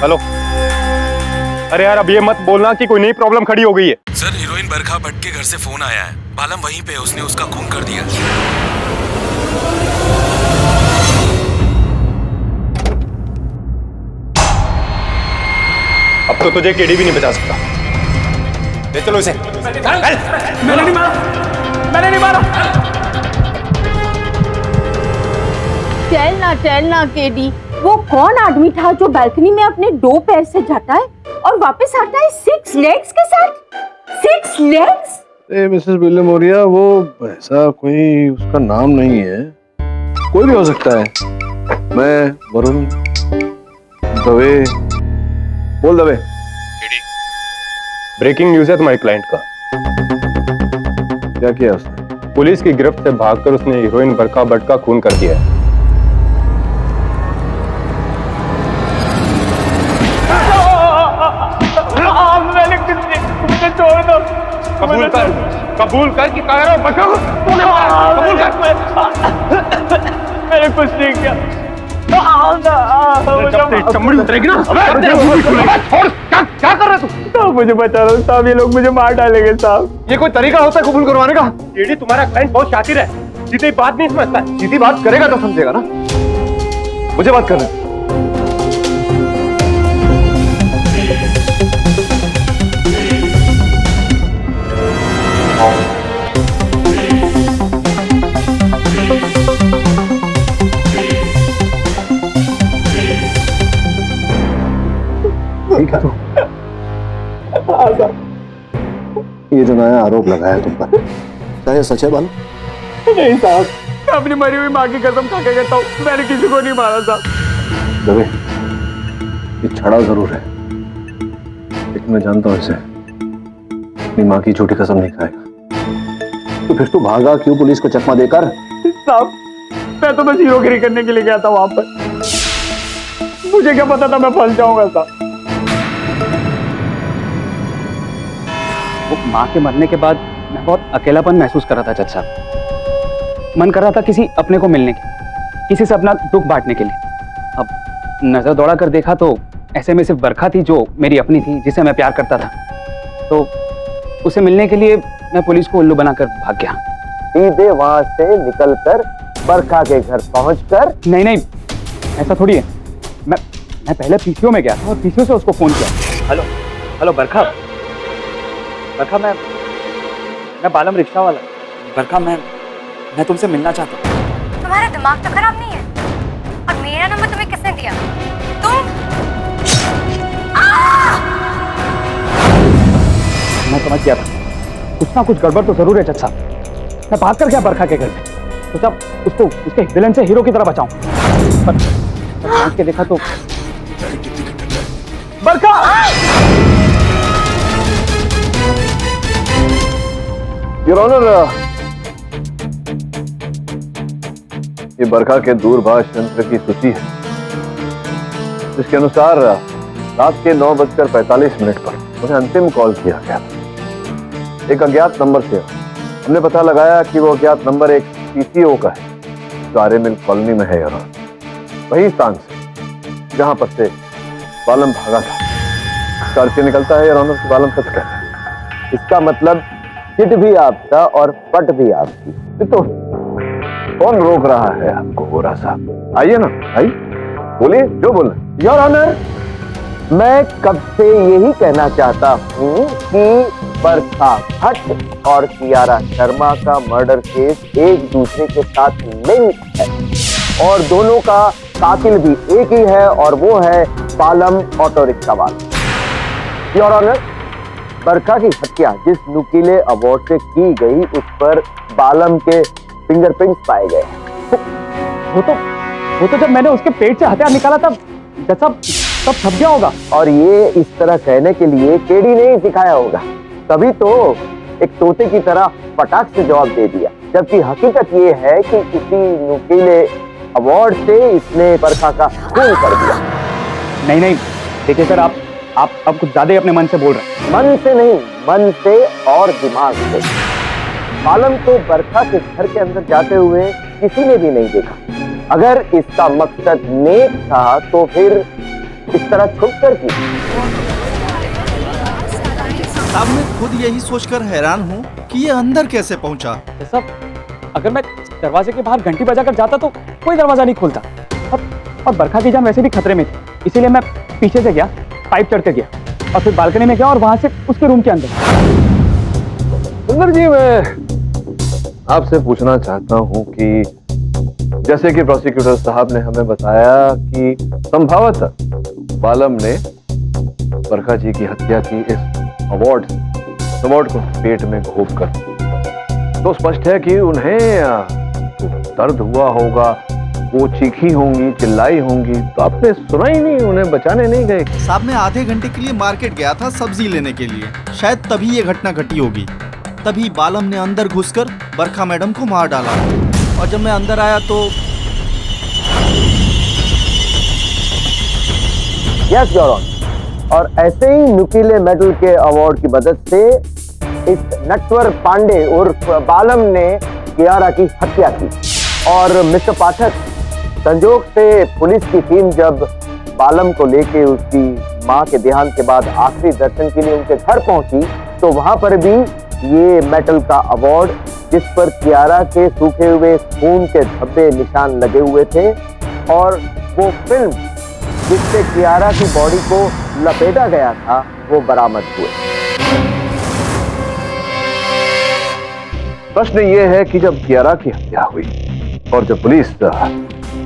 G: हेलो, अरे यार अब ये मत बोलना कि कोई नई प्रॉब्लम खड़ी हो गई है।
Q: सर हीरोइन बरखा भट्ट के घर से फोन आया है, बालम वहीं पे, उसने उसका खून कर दिया।
G: अब तो तुझे केडी भी नहीं बचा सकता। ले चलो इसे।
L: मैंने नहीं मारा। मैंने नहीं मारा।
C: चलना केडी, वो कौन आदमी था जो बालकनी में अपने 2 पैर से जाता है और वापस आता है 6 लेग्स के साथ? 6 लेग्स?
A: मिसेस विलियम मोरिया, वो ऐसा कोई उसका नाम नहीं है, कोई भी हो सकता है। मैं वरुण दवे बोल दवे।
G: ब्रेकिंग न्यूज है तुम्हारे क्लाइंट का।
A: क्या किया उसने?
G: पुलिस की गिरफ्त से भागकर उसने हीरोइन बरखा भट्ट का खून कर दिया है।
L: मुझे छोड़ दो।
G: कबूल कर कि कह रहा हूं बच्चों को तूने मारा। कबूल कर।
L: मैंने कुछ नहीं किया।
G: जब तेरी चमड़ी उतरेगी ना, छोड़। क्या कर रहा है तू?
L: मुझे बचा रहा हूँ साहब, ये लोग मुझे मार डालेंगे साहब।
G: ये कोई तरीका होता है कबूल करवाने का? केडी तुम्हारा क्लाइंट बहुत शातिर है, सीधी बात नहीं समझता है।
A: सीधी बात करेगा तो समझेगा ना। मुझे बात करना। ठीक है, ये जो नया आरोप लगाया तुम पर, क्या ये सच है बालू?
L: नहीं साहब, मैं अपनी मरी हुई माँ की कसम खा के कहता हूँ, मैंने किसी को नहीं मारा साहब।
A: दवे, ये छड़ा जरूर है, लेकिन मैं जानता हूं इसे अपनी माँ की झूठी कसम नहीं खाएगा। तो फिर तू भागा क्यों पुलिस को चकमा देकर?
L: साहब, मैं तो बस हीरोगिरी करने के लिए गया था वहां पर। मुझे क्या पता था मैं फंस जाऊंगा साहब।
B: वो माँ के मरने के बाद मैं बहुत अकेलापन महसूस कर रहा था जज साहब। मन कर रहा था किसी अपने को मिलने के, किसी से अपना दुख बांटने के लिए। अब नजर दौड़ा कर देखा तो ऐसे में सिर्फ बरखा थी जो मेरी अपनी थी, जिसे मैं प्यार करता था। तो उसे मिलने के लिए मैं पुलिस को उल्लू बनाकर भाग गया।
K: सीधे वहां से निकलकर बरखा के घर पहुंचकर?
B: नहीं, ऐसा थोड़ी है। मैं पहले पीसीओ में गया था और पीसीओ से उसको फोन किया। हेलो बरखा, मैं बालम रिक्शा वाला। बरखा, मैं तुमसे मिलना चाहता हूँ।
O: तुम्हारा दिमाग तो खराब नहीं है? और मेरा नंबर तुम्हें किसने दिया? तुम?
B: मैं समझ गया था कुछ ना कुछ गड़बड़ तो जरूर है जज साहब। मैं भाग कर गया बरखा के घर में, सोचा उसको उसके विलन से हीरो की तरह बचाऊं। पर पहुंच के देखा तो
L: बरखा!
A: योर ऑनर, ये बरखा के दूरभाष यंत्र की सूची है, जिसके अनुसार रात के 9:45 पर उन्हें अंतिम कॉल किया गया था। एक अज्ञात नंबर से हमने पता लगाया कि वो अज्ञात नंबर एक पीसीओ का है जो आर्य मिल कॉलोनी में है। योर ऑनर, वही स्थान से जहां पर से बालम भागा था। कार्य निकलता है योर ऑनर कि बालम सच कहता है।
K: इसका मतलब चिट भी आपका और पट भी आपकी।
A: तो कौन रोक रहा है आपको? गोरा साहब आइए ना, आइए, बोलिए जो बोलना।
K: योर ऑनर, मैं कब से यही कहना चाहता हूँ कि बरखा भट्ट और कियारा शर्मा का मर्डर केस एक दूसरे के साथ लिंक है और दोनों का कातिल भी एक ही है और वो है बालम ऑटो रिक्शा वाला। योर ऑनर, बरखा की हत्या जिस नुकीले अवार्ड से की गई उस पर बालम के फिंगरप्रिंट्स पाए गए।
B: वो तो जब मैंने उसके पेट से हथियार निकाला था
J: सब छप गया होगा।
K: और ये इस तरह कहने के लिए केडी ने ही सिखाया होगा, तभी तो एक तोते की तरह फटाक से जवाब दे दिया, जबकि हकीकत ये है कि किसी नुकीले अवार्ड से इसने बरखा का खून कर दिया।
J: नहीं देखिए सर, आप कुछ ज्यादा ही अपने मन से बोल रहे हैं।
K: मन से नहीं, मन से और दिमाग से। आलम को बरखा के घर के अंदर जाते हुए किसी ने भी नहीं देखा। अगर इसका मकसद नेक था तो फिर इस तरह छुप कर क्यों?
N: साहब मैं खुद यही सोचकर हैरान हूँ कि ये अंदर कैसे पहुँचा।
J: सब अगर मैं दरवाजे के बाहर घंटी बजाकर जाता तो कोई दरवाजा नहीं खुलता। और बरखा की जान वैसे भी खतरे में थी, इसीलिए मैं पीछे से गया, पाइप चढ़ के गया और फिर बालकनी में गया और वहां से उसके रूम के अंदर।
A: सुंदर जी, मैं आपसे पूछना चाहता हूं कि जैसे कि प्रोसिक्यूटर साहब ने हमें बताया कि संभवतः बालम ने बरखा जी की हत्या की इस अवार्ड को पेट में घोप कर, तो स्पष्ट है कि उन्हें दर्द हुआ होगा, वो चीखी होंगी, चिल्लाई होंगी, तो आपने सुना ही नहीं, उन्हें बचाने नहीं गए।
N: साहब मैं आधे घंटे के लिए मार्केट गया था सब्जी लेने के लिए, शायद तभी ये घटना घटी होगी। तभी बालम ने अंदर घुसकर बरखा मैडम को मार डाला और जब मैं अंदर आया तो
K: यस योर ऑनर, और ऐसे ही नुकीले मेडल के अवार्ड की मदद से इस नटवर पांडे उर्फ बालम ने कियारा की हत्या की। और मिस्टर पाठक, संजोग से पुलिस की टीम जब बालम को लेके उसकी मां के देहांत के बाद आखिरी दर्शन के लिए उनके घर पहुंची तो वहां पर भी ये मेटल का अवार्ड, जिस पर कियारा के सूखे हुए खून के धब्बे निशान लगे हुए थे, और वो फिल्म जिससे कियारा की बॉडी को लपेटा गया था, वो बरामद हुए।
A: प्रश्न ये है कि जब कियारा की हत्या हुई और जब पुलिस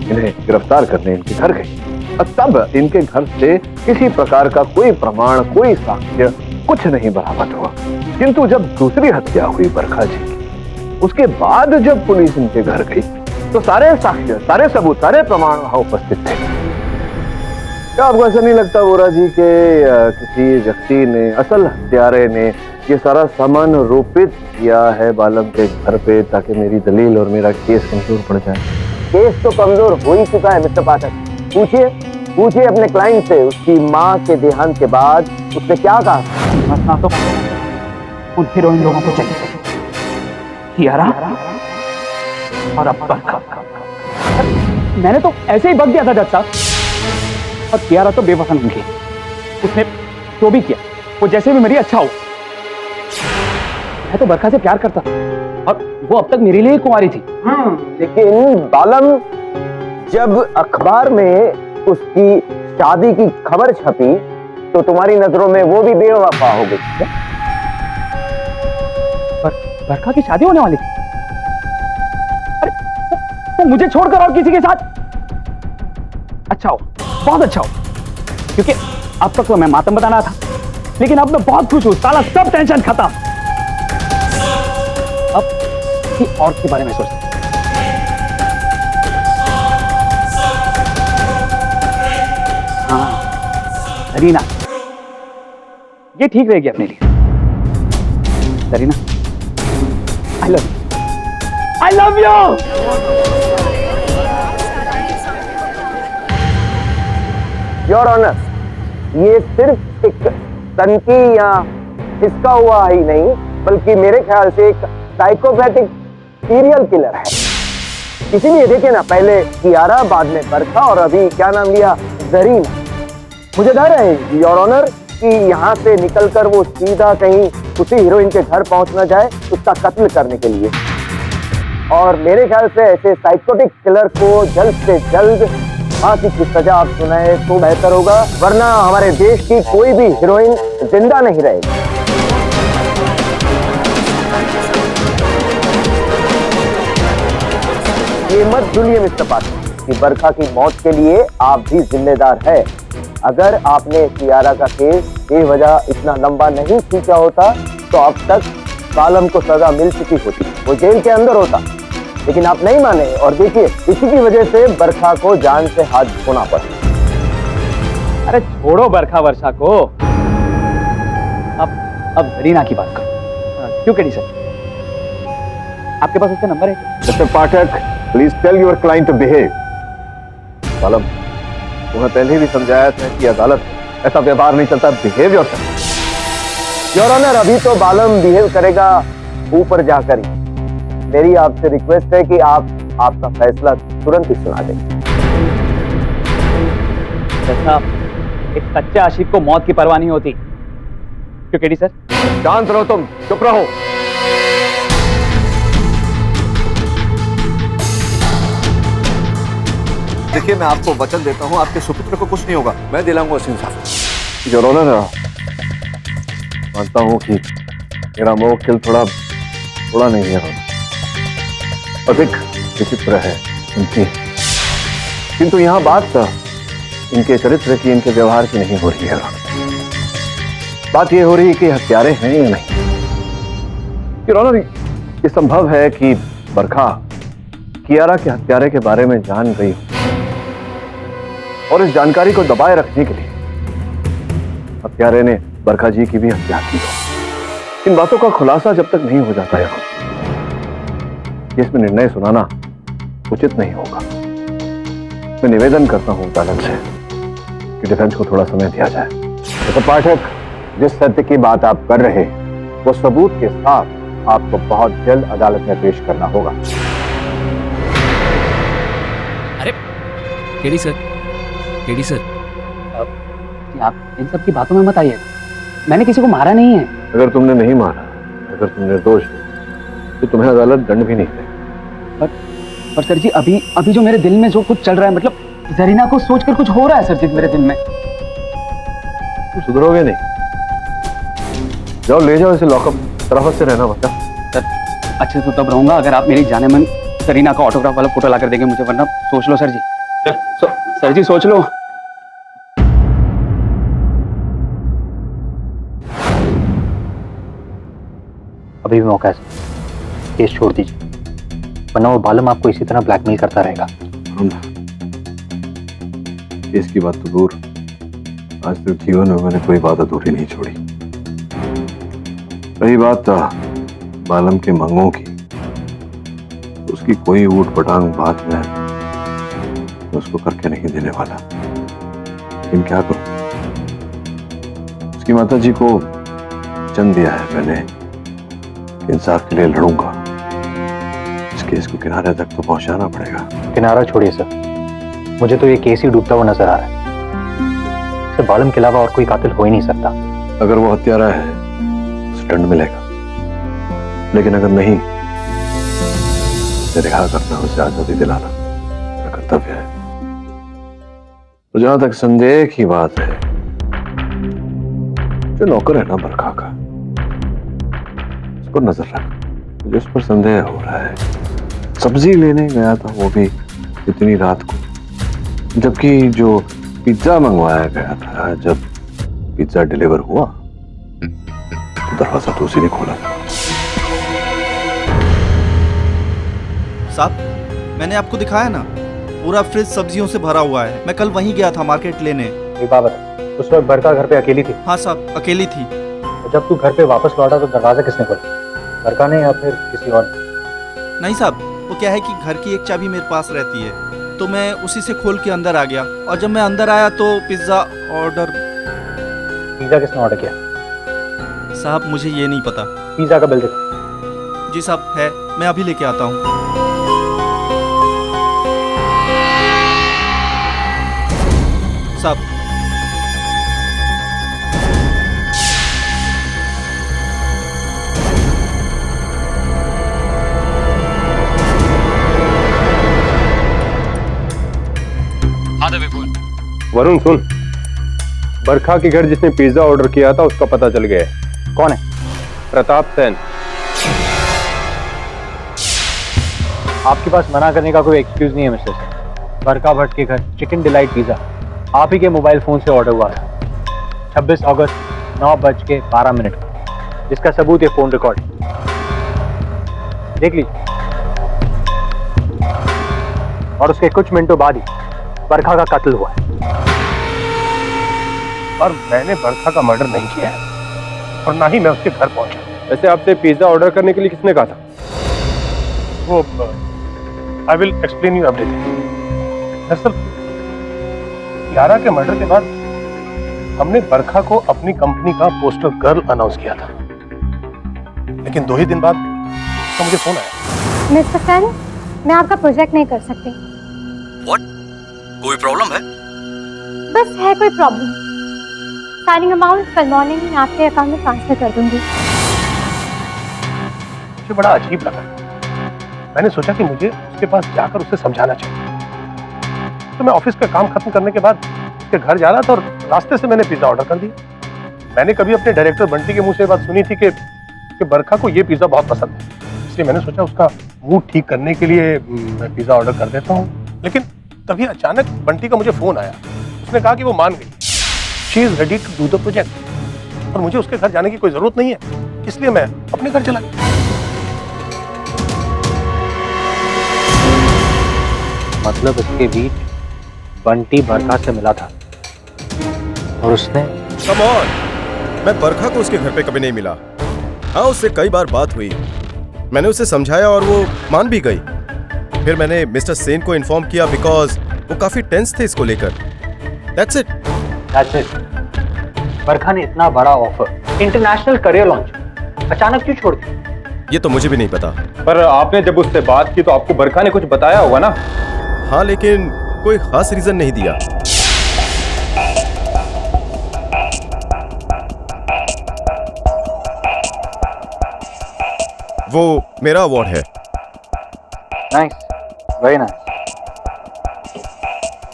A: इन्हें गिरफ्तार करने इनके घर गई, तब इनके घर से किसी प्रकार का कोई प्रमाण, कोई साक्ष्य, कुछ नहीं बरामद हुआ। किंतु जब दूसरी हत्या हुई बरखा जी की, उसके बाद जब पुलिस इनके घर गई तो सारे साक्ष्य, सारे सबूत, सारे प्रमाण वहां उपस्थित थे। क्या आपको ऐसा नहीं लगता वोरा जी के किसी व्यक्ति ने, असल हत्यारे ने ये सारा सामान रोपित किया है बालम के घर पे, ताकि मेरी दलील और मेरा केस कमजोर पड़ जाए?
K: केस तो कमजोर हो ही चुका है मिस्टर पाठक। पूछिए अपने क्लाइंट से, उसकी मां के देहांत के बाद उसने क्या कहा?
B: बस तो उन हीरोइन लोगों को चाहिए, कियारा और अब बरखा।
J: मैंने तो ऐसे ही बक दिया था जज साहब, और कियारा तो बेवफा नहीं, उसने जो भी किया वो जैसे भी मेरी अच्छा हो। मैं तो बरखा से प्यार करता और वो अब तक मेरे लिए कुंवारी थी।
K: लेकिन बालम, जब अखबार में उसकी शादी की खबर छपी तो तुम्हारी नजरों में वो भी बेवफा हो गई।
J: बरखा की शादी होने वाली थी? अरे वो मुझे छोड़कर और किसी के साथ? अच्छा हो, बहुत अच्छा हो, क्योंकि अब तक तो मैं मातम बताना था, लेकिन अब मैं बहुत खुश हूं। साला सब टेंशन खत्म। अब किसी और के बारे में सोचता। हाँ सरीना, ये ठीक रहेगी अपने लिए। Sarina, I love you. I love you.
K: Your honour, ये सिर्फ एक तनकी या इसका हुआ ही नहीं, बल्कि मेरे ख्याल से एक साइकोपैथिक सीरियल किलर है। इसीलिए देखिए ना, पहले कियारा, बाद में बरखा और अभी क्या नाम लिया, जरीना। मुझे डर है योर ऑनर कि यहाँ से निकलकर वो सीधा कहीं उसी हीरोइन के घर पहुंच ना जाए उसका कत्ल करने के लिए। और मेरे ख्याल से ऐसे साइकोटिक किलर को जल्द से जल्द फांसी की सजा आप सुनाए तो बेहतर होगा, वरना हमारे देश की कोई भी हीरोइन जिंदा नहीं रहेगी। ये मत भूलिए मिस्टर पाठक कि बरखा की मौत के लिए आप भी जिम्मेदार है। अगर आपने कियारा का केस बेवजह इतना लंबा नहीं खींचा होता तो अब तक बालम को सजा मिल चुकी होती, वो जेल के अंदर होता। लेकिन आप नहीं माने और देखिए, इसी की वजह से बरखा को जान से हाथ धोना पड़ा।
J: अरे छोड़ो बरखा वर्षा को, अब जरीना की बात करो। क्यों केडी सर, आपके पास उसका नंबर है?
M: Mister Pathak, please tell your client to behave.
A: Balam, तुम्हें पहले भी समझाया था कि अदालत में ऐसा व्यवहार नहीं चलता। Behave yourself.
K: योर ऑनर, अभी तो बालम बिहेव करेगा ऊपर जाकर ही। मेरी आपसे रिक्वेस्ट है कि आप आपका फैसला तुरंत ही सुना दें।
J: एक कच्चे आशिक को मौत की परवाह नहीं होती। क्यों केडी सर?
A: शांत रहो तुम, चुप रहो। देखिए, मैं आपको वचन देता हूं, आपके सुपुत्र को कुछ नहीं होगा। मैं दिलाऊंगा उसे इंसाफ। योर ऑनर, मानता हूं कि मेरा मौकिल थोड़ा नहीं है, अधिक विचित्र है उनकी, किंतु यहाँ बात इनके चरित्र की, इनके व्यवहार की नहीं हो रही है। बात यह हो रही है कि हत्यारे हैं या नहीं। योर ऑनर, ये संभव है कि बरखा कियारा के हत्यारे के बारे में जान गई और इस जानकारी को दबाए रखने के लिए हत्यारे ने बरखा जी की भी हत्या की हो। इन बातों का खुलासा जब तक नहीं हो जाता है, इसमें निर्णय सुनाना उचित नहीं होगा। मैं निवेदन करता हूं अदालत से कि डिफेंस को थोड़ा समय दिया जाए।
M: तो पाठक, जिस सत्य की बात आप कर रहे हैं वो सबूत के साथ आपको बहुत जल्द अदालत में पेश करना होगा।
P: अरे केडी सर, केडी सर,
B: आप इन सब की बातों में मत आइए। मैंने किसी को मारा नहीं है।
A: अगर तुमने नहीं मारा, अगर तुम निर्दोष हो, तो तुम्हें अदालत दंड भी नहीं देगी।
B: पर सर जी, अभी जो मेरे दिल में जो कुछ चल रहा है, मतलब जरीना को सोचकर कुछ हो रहा है सर जी मेरे दिल में।
A: तुम सुधरोगे नहीं। जाओ, ले जाओ इसे लॉकअप। शराफत से रहना बता।
B: सर, अच्छे से तब रहूंगा अगर आप मेरी जाने मन जरीना का ऑटोग्राफ वाला फोटो लाकर देंगे मुझे, वरना सोच लो सर जी। सर जी सोच लो।
J: अभी भी मौका है, केस छोड़ दीजिए, वरना वो बालम आपको इसी तरह ब्लैकमेल करता रहेगा।
A: केस की बात तो दूर, आज तक जीवन में मैंने कोई बात अधूरी नहीं छोड़ी। रही बात बालम के मंगों की, उसकी कोई ऊट पटांग बात में उसको करके नहीं देने वाला। लेकिन क्या करूं, उसकी माता जी को वचन दिया है मैंने, इंसाफ के लिए लड़ूंगा। इस केस को किनारे तक तो पहुंचाना पड़ेगा।
J: किनारा छोड़िए सर, मुझे तो ये केस ही डूबता हुआ नजर आ रहा है। सर, बालम के अलावा और कोई कातिल हो ही नहीं सकता।
A: अगर वो हत्यारा है, उसे दंड मिलेगा, लेकिन अगर नहीं, उसे रिहा करना, उसे आजादी दिलाना मेरा कर्तव्य है। तो जहां तक संदेह की बात है, जो नौकर है ना बरखा का, उस पर नजर रख। मुझे उस पर संदेह हो रहा है। सब्जी लेने गया था वो भी इतनी रात को, जबकि जो पिज्जा मंगवाया गया था, जब पिज्जा डिलीवर हुआ तो दरवाजा तो उसी ने खोला था।
N: साहब, मैंने आपको दिखाया ना, पूरा फ्रिज सब्जियों से भरा हुआ है। मैं कल वहीं गया था मार्केट लेने।
J: एक बात बता, उस वक्त बरखा घर पे अकेली थी?
N: हाँ साहब, अकेली थी।
J: तो जब तू घर पे वापस लौटा तो दरवाजा किसने खोला, बरखा ने या फिर किसी और?
N: नहीं साहब, वो क्या है कि घर की एक चाबी मेरे पास रहती है, तो मैं उसी से खोल के अंदर आ गया। और जब मैं अंदर आया तो पिज्जा
J: किसने ऑर्डर किया?
N: साहब, मुझे ये नहीं पता।
J: पिज्जा का बिल दिखा।
N: जी साहब, है, मैं अभी लेके आता हूँ। साहब,
G: वरुण सुन, बरखा के घर जिसने पिज्जा ऑर्डर किया था उसका पता चल गया है।
J: कौन है?
G: प्रताप सेन।
J: आपके पास मना करने का कोई एक्सक्यूज नहीं है मिस्टर सेन। बरखा भट्ट के घर चिकन डिलाइट पिज्जा आप ही के मोबाइल फोन से ऑर्डर हुआ है 26 अगस्त 9:12, जिसका सबूत है फोन रिकॉर्ड। देख लीजिए। और उसके कुछ मिनटों बाद ही बरखा का कत्ल हुआ है।
D: और मैंने बरखा का मर्डर नहीं किया है और ना ही मैं उसके घर पहुंचा।
G: वैसे आपसे पिज्जा ऑर्डर करने के लिए किसने कहा था?
D: वो I will explain you everything. दरअसल कियारा के मर्डर के बाद हमने बरखा को अपनी कंपनी का पोस्टर गर्ल अनाउंस किया था, लेकिन 2 ही दिन बाद तो मुझे फोन आया।
O: मिस्टर सेन, मैं आपका प्रोजेक्ट नहीं कर सकती।
Q: व्हाट? कोई प्रॉब्लम है?
O: बस है कोई प्रॉब्लम। साइनिंग अमाउंट कल मॉर्निंग में आपके अकाउंट में ट्रांसफर कर दूंगी।
D: मुझे बड़ा अजीब लगा। मैंने सोचा कि मुझे उसके पास जाकर उसे समझाना चाहिए, तो मैं ऑफिस का काम खत्म करने के बाद उसके घर जा रहा था और रास्ते से मैंने पिज्जा ऑर्डर कर दिया। मैंने कभी अपने डायरेक्टर बंटी के मुंह से बात सुनी थी कि बरखा को ये पिज्जा बहुत पसंद है, इसलिए मैंने सोचा उसका मूड ठीक करने के लिए मैं पिज्जा ऑर्डर कर देता हूँ। लेकिन तभी अचानक बंटी का मुझे फोन आया। उसने कहा कि वो मान गई, she is ready to do the project, और मुझे उसके घर जाने की कोई जरूरत नहीं है, इसलिए मैं अपने घर चला गया।
J: मतलब इसके बीच बंटी बरखा से मिला था और उसने
R: कम ऑन, मैं बरखा को उसके घर पे कभी नहीं मिला। हाँ, उससे कई बार बात हुई, मैंने उसे समझाया और वो मान भी गई। फिर मैंने मिस्टर सेन को इन्फॉर्म किया बिकॉज वो काफी टेंस थे इसको लेकर। That's it.
J: That's it. बरखा ने इतना बड़ा ऑफर, इंटरनेशनल करियर लॉन्च, अचानक क्यों छोड़ दिया?
R: ये तो मुझे भी नहीं पता।
G: पर आपने जब उससे बात की तो आपको बरखा ने कुछ बताया होगा ना?
R: हाँ, लेकिन कोई खास रीजन नहीं दिया। वो मेरा अवार्ड है।
J: Nice, very nice.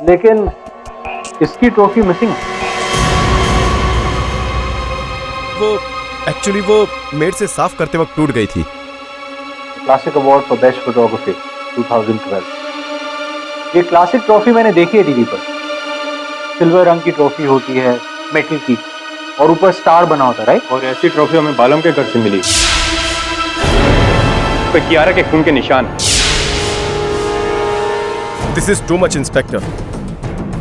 J: लेकिन इसकी ट्रॉफी मिसिंग है।
R: वो मेड से साफ करते वक्त टूट गई थी।
J: Classic award for best photography 2012। ये क्लासिक ट्रॉफी मैंने देखी है टीवी पर। सिल्वर रंग की ट्रॉफी होती है, मेटल की, और ऊपर स्टार बना होता है, राइट?
G: और ऐसी ट्रॉफी हमें बालम के घर से मिली। तो कियारा के खून के निशान।
R: This is too much inspector.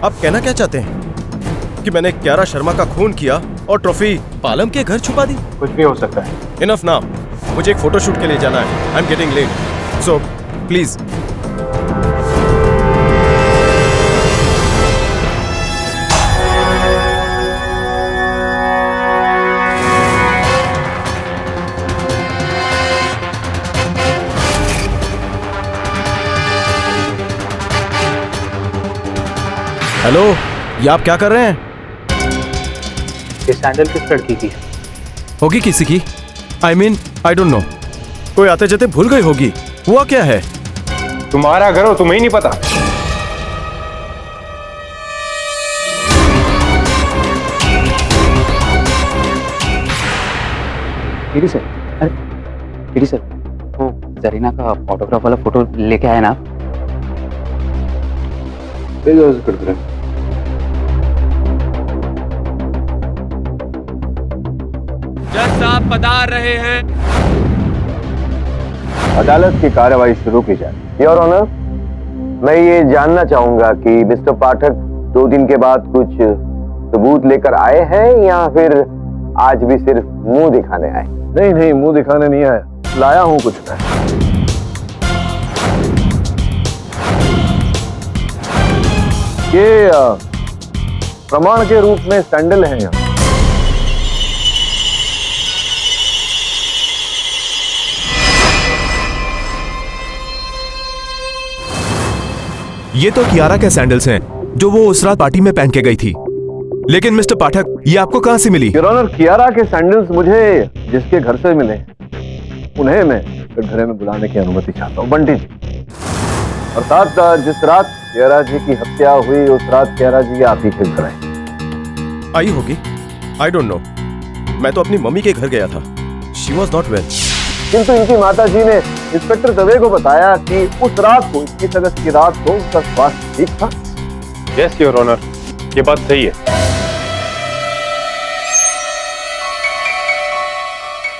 R: आप कहना क्या चाहते हैं कि मैंने कियारा शर्मा का खून किया और ट्रॉफी बालम के घर छुपा दी?
J: कुछ भी हो सकता है।
R: इनफ नाउ, मुझे एक फोटोशूट के लिए जाना है। I am getting late, so please. Hello, ये आप क्या कर रहे हैं?
J: ये सैंडल किस लड़की की है?
R: होगी किसी की। I mean, I don't know. कोई आते जाते भूल गई होगी। हुआ क्या है?
G: तुम्हारा घर हो, तुम्हें ही नहीं पता?
B: टीडी सर, अरे टीडी सर, वो जरीना का ऑटोग्राफ वाला फोटो लेके आए ना?
Q: जज साहब पधार रहे हैं।
K: अदालत की कार्रवाई शुरू की जाए। योर ऑनर, मैं ये जानना चाहूंगा कि मिस्टर पाठक 2 दिन के बाद कुछ सबूत लेकर आए हैं या फिर आज भी सिर्फ मुंह दिखाने आए?
M: नहीं, मुंह दिखाने नहीं आया, लाया हूं कुछ मैं। ये प्रमाण के रूप में सैंडल है यहाँ।
F: ये तो कियारा के सैंडल्स हैं जो वो उस रात पार्टी में पहन के गई थी। लेकिन मिस्टर पाठक, ये आपको कहां से मिली?
M: योर ऑनर, कियारा के सैंडल्स मुझे जिसके घर से मिले उन्हें मैं घर में बुलाने की अनुमति चाहता हूँ, बंटी जी। और साथ जिस रात कियारा जी की हत्या हुई उस रात कियारा जी आप ही के घर
R: आई होगी। आई डोंट नो, मैं तो अपनी मम्मी के घर गया था। She was not well.
M: किंतु इनकी माता जी ने इंस्पेक्टर दवे को बताया कि उस रात को, 21 अगस्त की रात को उसका स्वास्थ्य ठीक था।
G: यस योर ऑनर, ये बात सही है।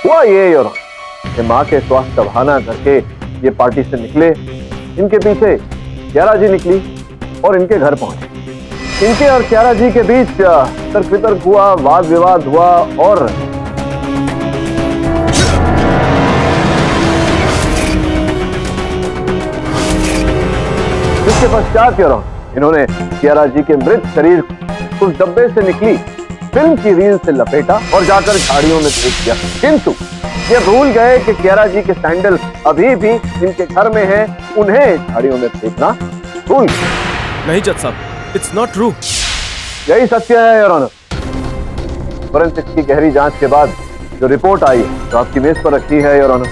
M: हुआ ये योर ऑनर कि माँ के स्वास्थ्य का बहाना करके ये पार्टी से निकले, इनके पीछे कियारा जी निकली और इनके घर पहुंचे। इनके और कियारा जी के बीच तर्क वितर्क हुआ, वाद विवाद हुआ और जिसके पश्चात इन्होंने कियारा जी के मृत शरीर उस डब्बे से निकली फिल्म की रील से लपेटा और जाकर झाड़ियों में फेंक दिया। किंतु ये भूल गए कि कियारा जी के सैंडल अभी भी इनके घर में हैं, उन्हें झाड़ियों में फेंकना भूल गए।
R: नहीं जज साहब, इट्स नॉट ट्रू।
M: यही सत्य है योर ऑनर। फोरेंसिक्स की गहरी जांच के बाद जो रिपोर्ट आई जो आपकी मेज पर रखी है योर ऑनर,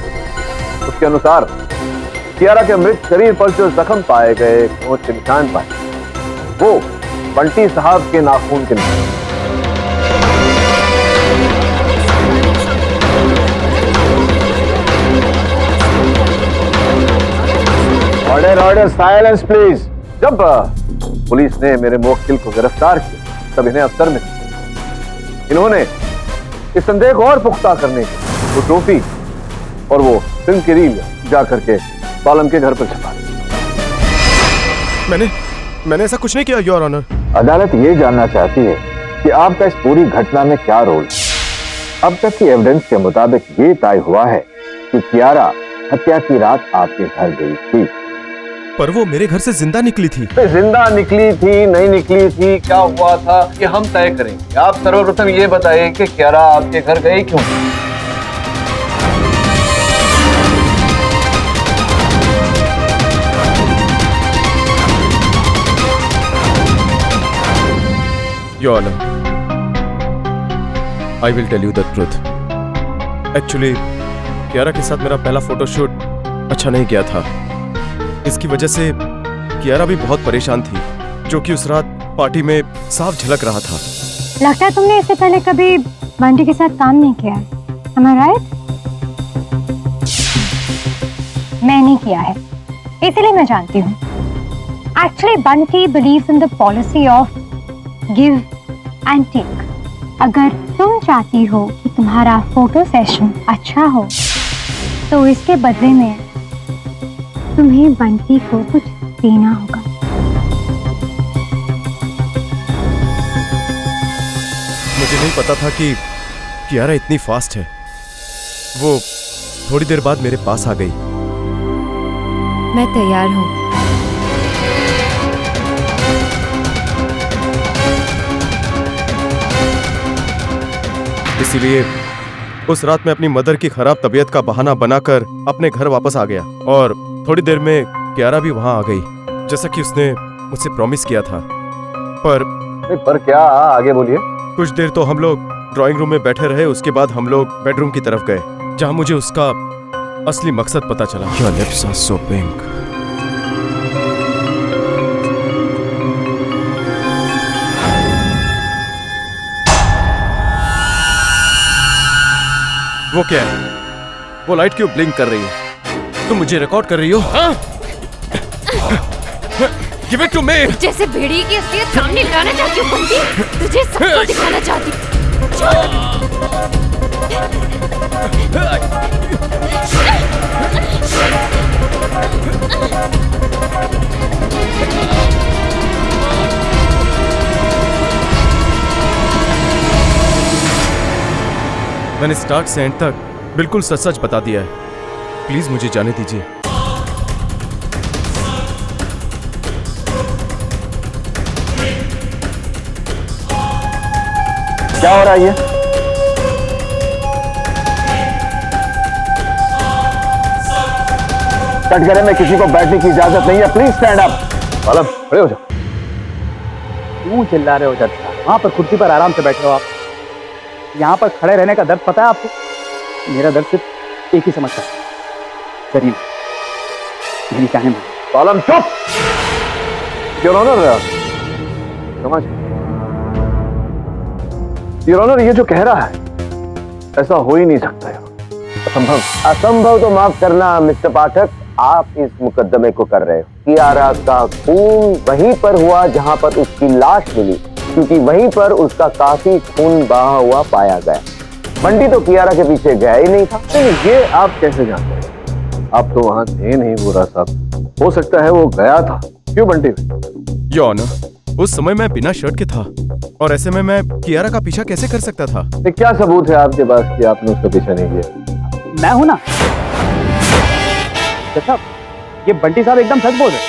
M: उसके अनुसार कियारा के मृत शरीर पर जो जख्म पाए गए, नोच के निशान पाए, वो बंटी साहब के नाखून के निशान। Order silence please. जब पुलिस ने मेरे मुवक्किल को गिरफ्तार किया तब इन्हें अफसर में इन्होंने इस संदेह को और पुख्ता करने के वो ट्रॉफी और वो फिल्म की रील जाकर के बालम के घर पर छपा दी।
R: मैंने ऐसा कुछ नहीं किया योर ऑनर।
K: अदालत ये जानना चाहती है कि आपका इस पूरी घटना में क्या रोल है। अब तक की एविडेंस के मुताबिक ये तय हुआ है कि कियारा हत्या की रात आपके घर गई थी।
R: पर वो मेरे घर से जिंदा निकली थी।
M: जिंदा निकली थी, नहीं निकली थी, क्या हुआ था ये हम तय करेंगे। आप सर्वप्रथम ये बताइए कि कियारा आपके घर गई क्यों?
R: Your honour, I will tell you the truth. Actually Kiara के साथ मेरा पहला फोटोशूट अच्छा नहीं गया था। इसकी वजह से कियारा भी बहुत परेशान थी, जो कि उस रात पार्टी में साफ झलक रहा था।
O: लगता है तुमने इससे पहले कभी बंटी के साथ काम नहीं किया है, am I right? मैंने किया है, इसीलिए मैं जानती हूँ। Actually, Bunty believes in the policy of give and take. अगर तुम चाहती हो कि तुम्हारा फोटो सेशन अच्छा हो, तो इसके बदले में तुम्हें बंटी को कुछ देना होगा।
R: मुझे नहीं पता था कि कियारा इतनी फास्ट है। वो थोड़ी देर बाद मेरे पास आ गई।
E: मैं तैयार हूँ।
R: इसीलिए उस रात मैं अपनी मदर की खराब तबीयत का बहाना बनाकर अपने घर वापस आ गया और थोड़ी देर में कियारा भी वहां आ गई, जैसा कि उसने मुझसे प्रॉमिस किया था।
M: पर क्या? आगे बोलिए।
R: कुछ देर तो हम लोग ड्राइंग रूम में बैठे रहे, उसके बाद हम लोग बेडरूम की तरफ गए, जहां मुझे उसका असली मकसद पता चला। Your lips are so pink. वो क्या है? वो लाइट क्यों ब्लिंक कर रही है? तुम मुझे रिकॉर्ड कर रही हो? हाँ? Give it to me!
E: जैसे भेड़िए की असलियत सामने लाना चाहती हूँ बंटी, तुझे सबको दिखाना चाहती
R: मैंने स्टार्ट से एंड तक बिल्कुल सच सच बता दिया है। प्लीज मुझे जाने दीजिए।
K: क्या हो रहा है ये? कटघरे में किसी को बैठने की इजाजत नहीं है। Please stand up.
M: बालम, खड़े हो जाओ।
B: क्यों चिल्ला रहे हो जज साहब? वहां पर कुर्सी पर आराम से बैठे हो आप। यहाँ पर खड़े रहने का दर्द पता है आपको? मेरा दर्द सिर्फ एक ही समझता है, शरीर मेरी चाहे में।
M: बालम चुप। योर ऑनर, समझ योर ऑनर, ये जो कह रहा है ऐसा हो ही नहीं सकता है।
K: असंभव। असंभव तो माफ करना मिस्टर पाठक, आप इस मुकदमे को कर रहे हो। कियारा का खून वहीं पर हुआ जहां पर उसकी लाश मिली, क्योंकि वहीं पर उसका काफी खून बहा हुआ पाया गया। बंटी तो कियारा के पीछे गया ही नहीं था।
M: ये आप कैसे जानते हैं? आप तो वहां थे नहीं वोरा साहब। हो सकता है वो गया था। क्यों बंटी?
R: योर ऑनर, उस समय मैं बिना शर्ट के था और ऐसे में मैं कियारा का पीछा कैसे कर सकता था?
M: ये क्या सबूत है आपके पास कि आपने उसका पीछा नहीं किया?
B: मैं हूं ना साहब, ये बंटी साहब एकदम सच बोल रहे।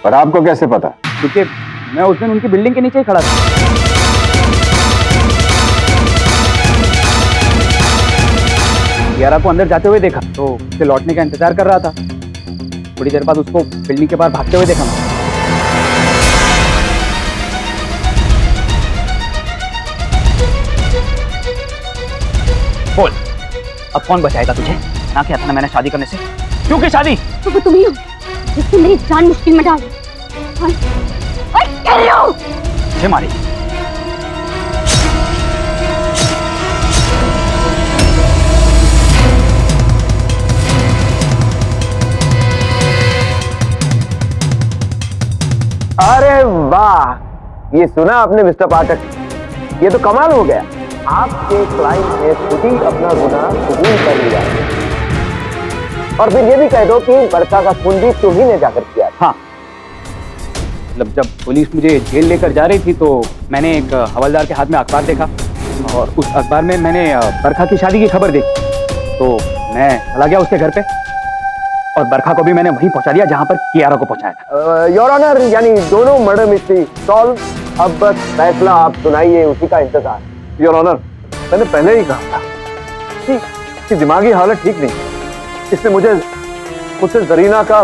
M: पर आपको कैसे पता?
B: क्योंकि मैं उस दिन उनकी बिल्डिंग के नीचे ही खड़ा था। कियारा को अंदर जाते हुए देखा तो उसे लौटने का इंतजार कर रहा था। थोड़ी देर बाद उसको बिल्डिंग के बाहर भागते हुए देखा। बोल, अब कौन बचाएगा तुझे? ना क्या था ना मैंने शादी करने से? क्यों की शादी?
O: तो तुम ही हो जिसने मेरी जान मुश्किल में डाली।
B: छे मारी।
K: अरे वाह, ये सुना आपने मिस्टर पाठक? ये तो कमाल हो गया। आपके क्लाइंट ने खुद ही अपना गुनाह कबूल कर लिया और फिर ये भी कह दो कि बरखा का खून भी तुम्ही ने जाकर किया।
B: हाँ, मतलब जब पुलिस मुझे जेल लेकर जा रही थी तो मैंने एक हवलदार के हाथ में अखबार देखा और उस अखबार में मैंने बरखा की शादी की खबर देखी। तो मैं चला गया उसके घर पे और बरखा को भी मैंने वहीं पहुंचा दिया जहां पर कियारा को पहुंचाया था।
K: योर ऑनर, यानी दोनों मर्डर मिस्ट्री सॉल्व। अब बस फैसला आप सुनाइए, उसी का इंतजार।
M: योर ऑनर, मैंने पहले ही कहा था कि इसकी दिमागी हालत ठीक नहीं। इसने मुझसे जरीना का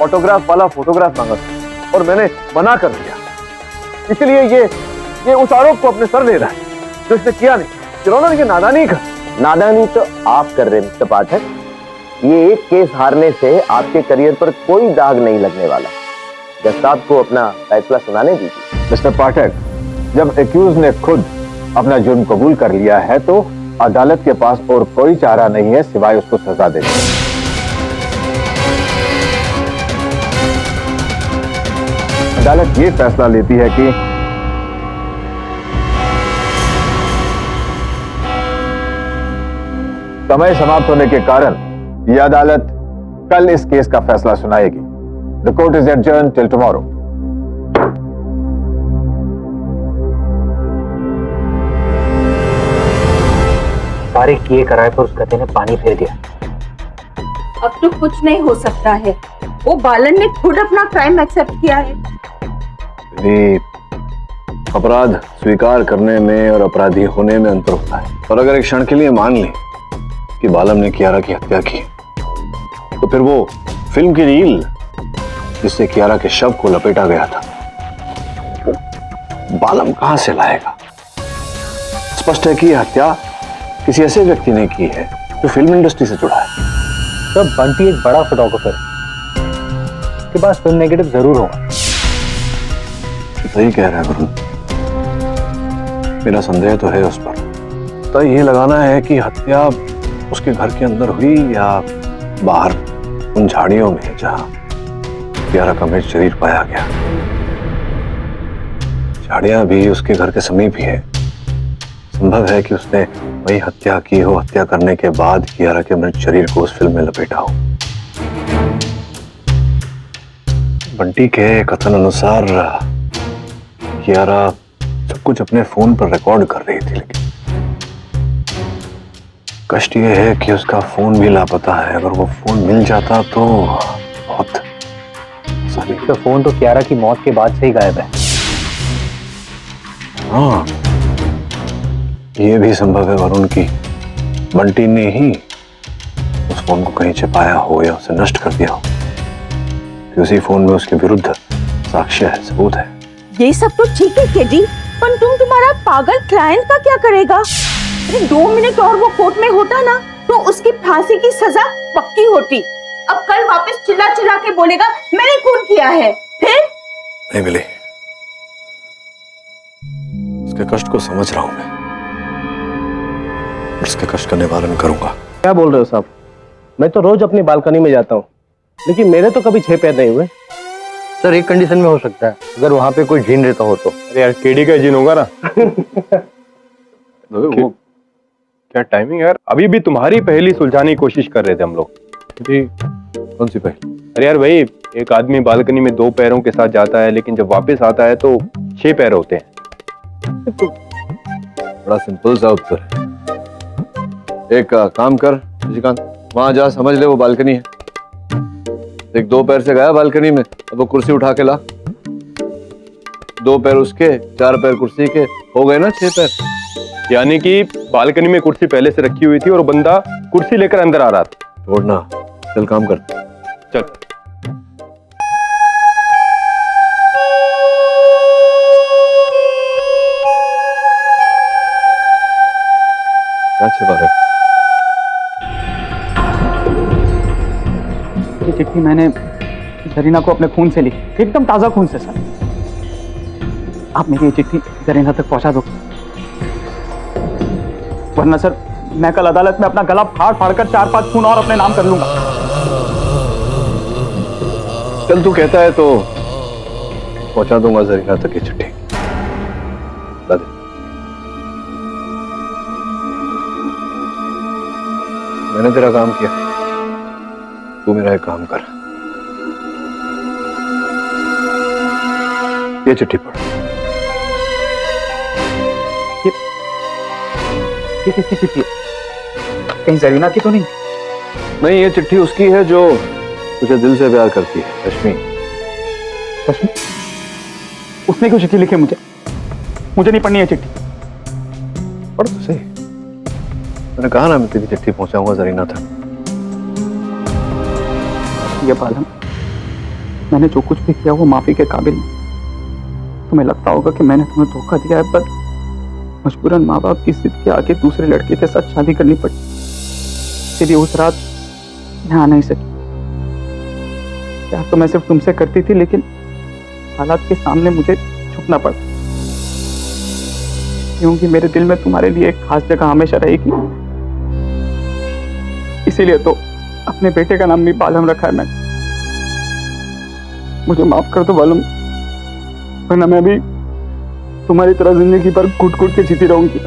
M: ऑटोग्राफ वाला फोटोग्राफ मांगा था और मैंने मना कर दिया। इसलिए ये उस आरोप को अपने सर ले रहा है जो इसने किया नहीं। योर ऑनर, ये नादानी का।
K: नादानी तो आप कर रहे हैं मिस्टर पाठक। ये एक केस हारने से आपके करियर पर कोई दाग नहीं लगने वाला। जज साहब को अपना फैसला सुनाने दीजिए।
M: मिस्टर पाठक, जब एक्यूज ने खुद अपना जुर्म कबूल कर लिया है तो अदालत के पास और कोई चारा नहीं है सिवाय उसको सजा देने। अदालत ये फैसला लेती है कि समय समाप्त होने के कारण यह अदालत कल इस केस का फैसला सुनाएगी। The court is adjourn till tomorrow.
J: सारे किए कराए पर उस गधे ने पानी फेर दिया।
C: अब तो कुछ नहीं हो सकता है। वो बालन ने खुद अपना क्राइम एक्सेप्ट किया है।
A: अपराध स्वीकार करने में और अपराधी होने में अंतर होता है। और अगर एक क्षण के लिए मान लें कि बालम ने कियारा की हत्या की, तो फिर वो फिल्म की रील जिससे कियारा के शव को लपेटा गया था, बालम कहां से लाएगा? स्पष्ट है कि यह हत्या किसी ऐसे व्यक्ति ने की है जो फिल्म इंडस्ट्री से जुड़ा है।
J: तो बंटी एक बड़ा फोटोग्राफर है, उसके पास फिल्म नेगेटिव जरूर होगा।
A: सही कह रहा है वरुण, मेरा संदेह तो है उस पर। तो ये लगाना है कि हत्या उसके घर के अंदर हुई या बाहर उन झाड़ियों में जहां कियारा का मृत शरीर पाया गया। झाड़ियां भी उसके घर के समीप ही है। संभव है कि उसने वही हत्या की हो, हत्या करने के बाद कियारा के मृत शरीर को उस फिल्म में लपेटा हो। बंटी के कथन अनुसार कियारा सब कुछ अपने फोन पर रिकॉर्ड कर रही थी, लेकिन कष्ट यह है कि उसका फोन भी लापता है। अगर वो फोन मिल जाता तो बहुत आसानी।
J: उसका फोन तो कियारा की मौत के बाद से ही गायब है।
A: हाँ, ये भी संभव है वरुण की बंटी ने ही उस फोन को कहीं छिपाया हो या उसे नष्ट कर दिया हो। कि उसी फोन में उसके विरुद्ध साक्ष्य है, सबूत है।
C: ये सब तो ठीक है केडी, पर तुम्हारा पागल क्लाइंट का क्या करेगा? अरे 2 मिनट और वो कोर्ट में होता ना तो उसकी फांसी की सजा पक्की होती। अब कल वापस चिल्ला चिल्ला के बोलेगा मैंने खून किया है, फिर
A: नहीं मिली। उसके कष्ट को समझ रहा हूं मैं, उसके कष्ट का निवारण करूंगा।
S: क्या बोल रहे हो साहब? मैं तो रोज अपनी बालकनी में जाता हूँ, लेकिन मेरे तो कभी 6 पैर नहीं हुए।
K: सर, एक कंडीशन में हो सकता है, अगर वहां पे कोई जिन रहता हो तो।
R: अरे यार, केडी का जिन होगा ना। वो क्या टाइमिंग यार, अभी भी तुम्हारी पहेली सुलझाने की कोशिश कर रहे थे हम लोग।
A: कौन सी पहेली?
G: अरे यार भाई, एक आदमी बालकनी में 2 पैरों के साथ जाता है, लेकिन जब वापस आता है तो 6 पैर होते हैं।
A: बड़ा सिंपल सा उत्तर है। एक काम कर निशिकांत, वहां जा, समझ ले वो बालकनी है। एक 2 पैर से गया बालकनी में, अब वो कुर्सी उठा के ला। 2 पैर उसके, 4 पैर कुर्सी के, हो गए ना 6 पैर।
G: यानी कि बालकनी में कुर्सी पहले से रखी हुई थी और बंदा कुर्सी लेकर अंदर आ रहा था।
A: छोड़ना, चल काम कर।
G: चल।
A: क्या छिपा रहे?
L: ये चिट्ठी मैंने जरीना को अपने खून से लिखी, एकदम ताजा खून से सर। आप मेरी ये चिट्ठी जरीना तक पहुंचा दो, वरना सर मैं कल अदालत में अपना गला फाड़ फाड़ कर 4-5 खून और अपने नाम कर लूंगा।
A: चल तू कहता है तो पहुंचा दूंगा जरीना तक ये चिट्ठी। ला दे। मैंने तेरा काम किया, तू मेरा एक काम कर। ये चिट्ठी पढ़।
L: ये किसकी चिट्ठी है? कहीं जरीना की तो नहीं?
A: नहीं, ये चिट्ठी उसकी है जो तुझे दिल से प्यार करती है, रश्मि।
L: रश्मि? उसने क्यों चिट्ठी लिखी मुझे? मुझे नहीं पढ़नी है चिट्ठी।
A: पढ़ तो सही। मैंने कहा ना मैं तेरी चिट्ठी पहुंचाऊंगा जरीना तक।
L: ये बालम, मैंने जो कुछ भी किया वो माफी के काबिल नहीं। तुम्हें लगता होगा कि मैंने तुम्हें धोखा दिया है, पर मजबूरन माँ बाप की जिद के आगे दूसरे लड़के के साथ शादी करनी पड़ी। इसलिए उस रात मैं आ नहीं सकी। प्यार तो मैं सिर्फ तुमसे करती थी, लेकिन हालात के सामने मुझे झुकना पड़ा, क्योंकि मेरे दिल में तुम्हारे लिए एक खास जगह हमेशा रहेगी। इसीलिए तो अपने बेटे का नाम भी बालम रखा है मैंने। मुझे माफ कर दो बालम, वरना मैं भी तुम्हारी तरह जिंदगी भर घुट घुट के जीती रहूंगी।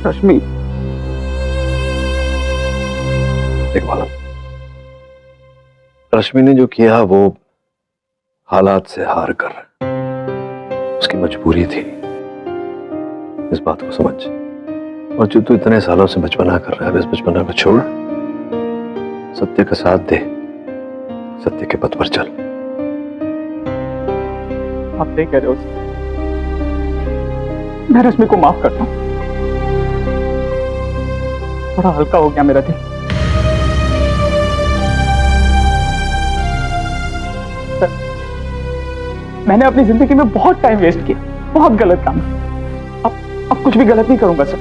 L: रश्मि,
A: देख बालम, रश्मि ने जो किया वो हालात से हार कर, उसकी मजबूरी थी। इस बात को समझ। और जो तू इतने सालों से बचपना कर रहा है, इस बचपना को छोड़, सत्य का साथ दे, सत्य के पथ पर चल।
L: आप सही कह रहे हो। मैं रश्मि को माफ करता हूं। थोड़ा हल्का हो गया मेरा दिल। मैंने अपनी जिंदगी में बहुत टाइम वेस्ट किया, बहुत गलत काम। अब कुछ भी गलत नहीं करूंगा सर।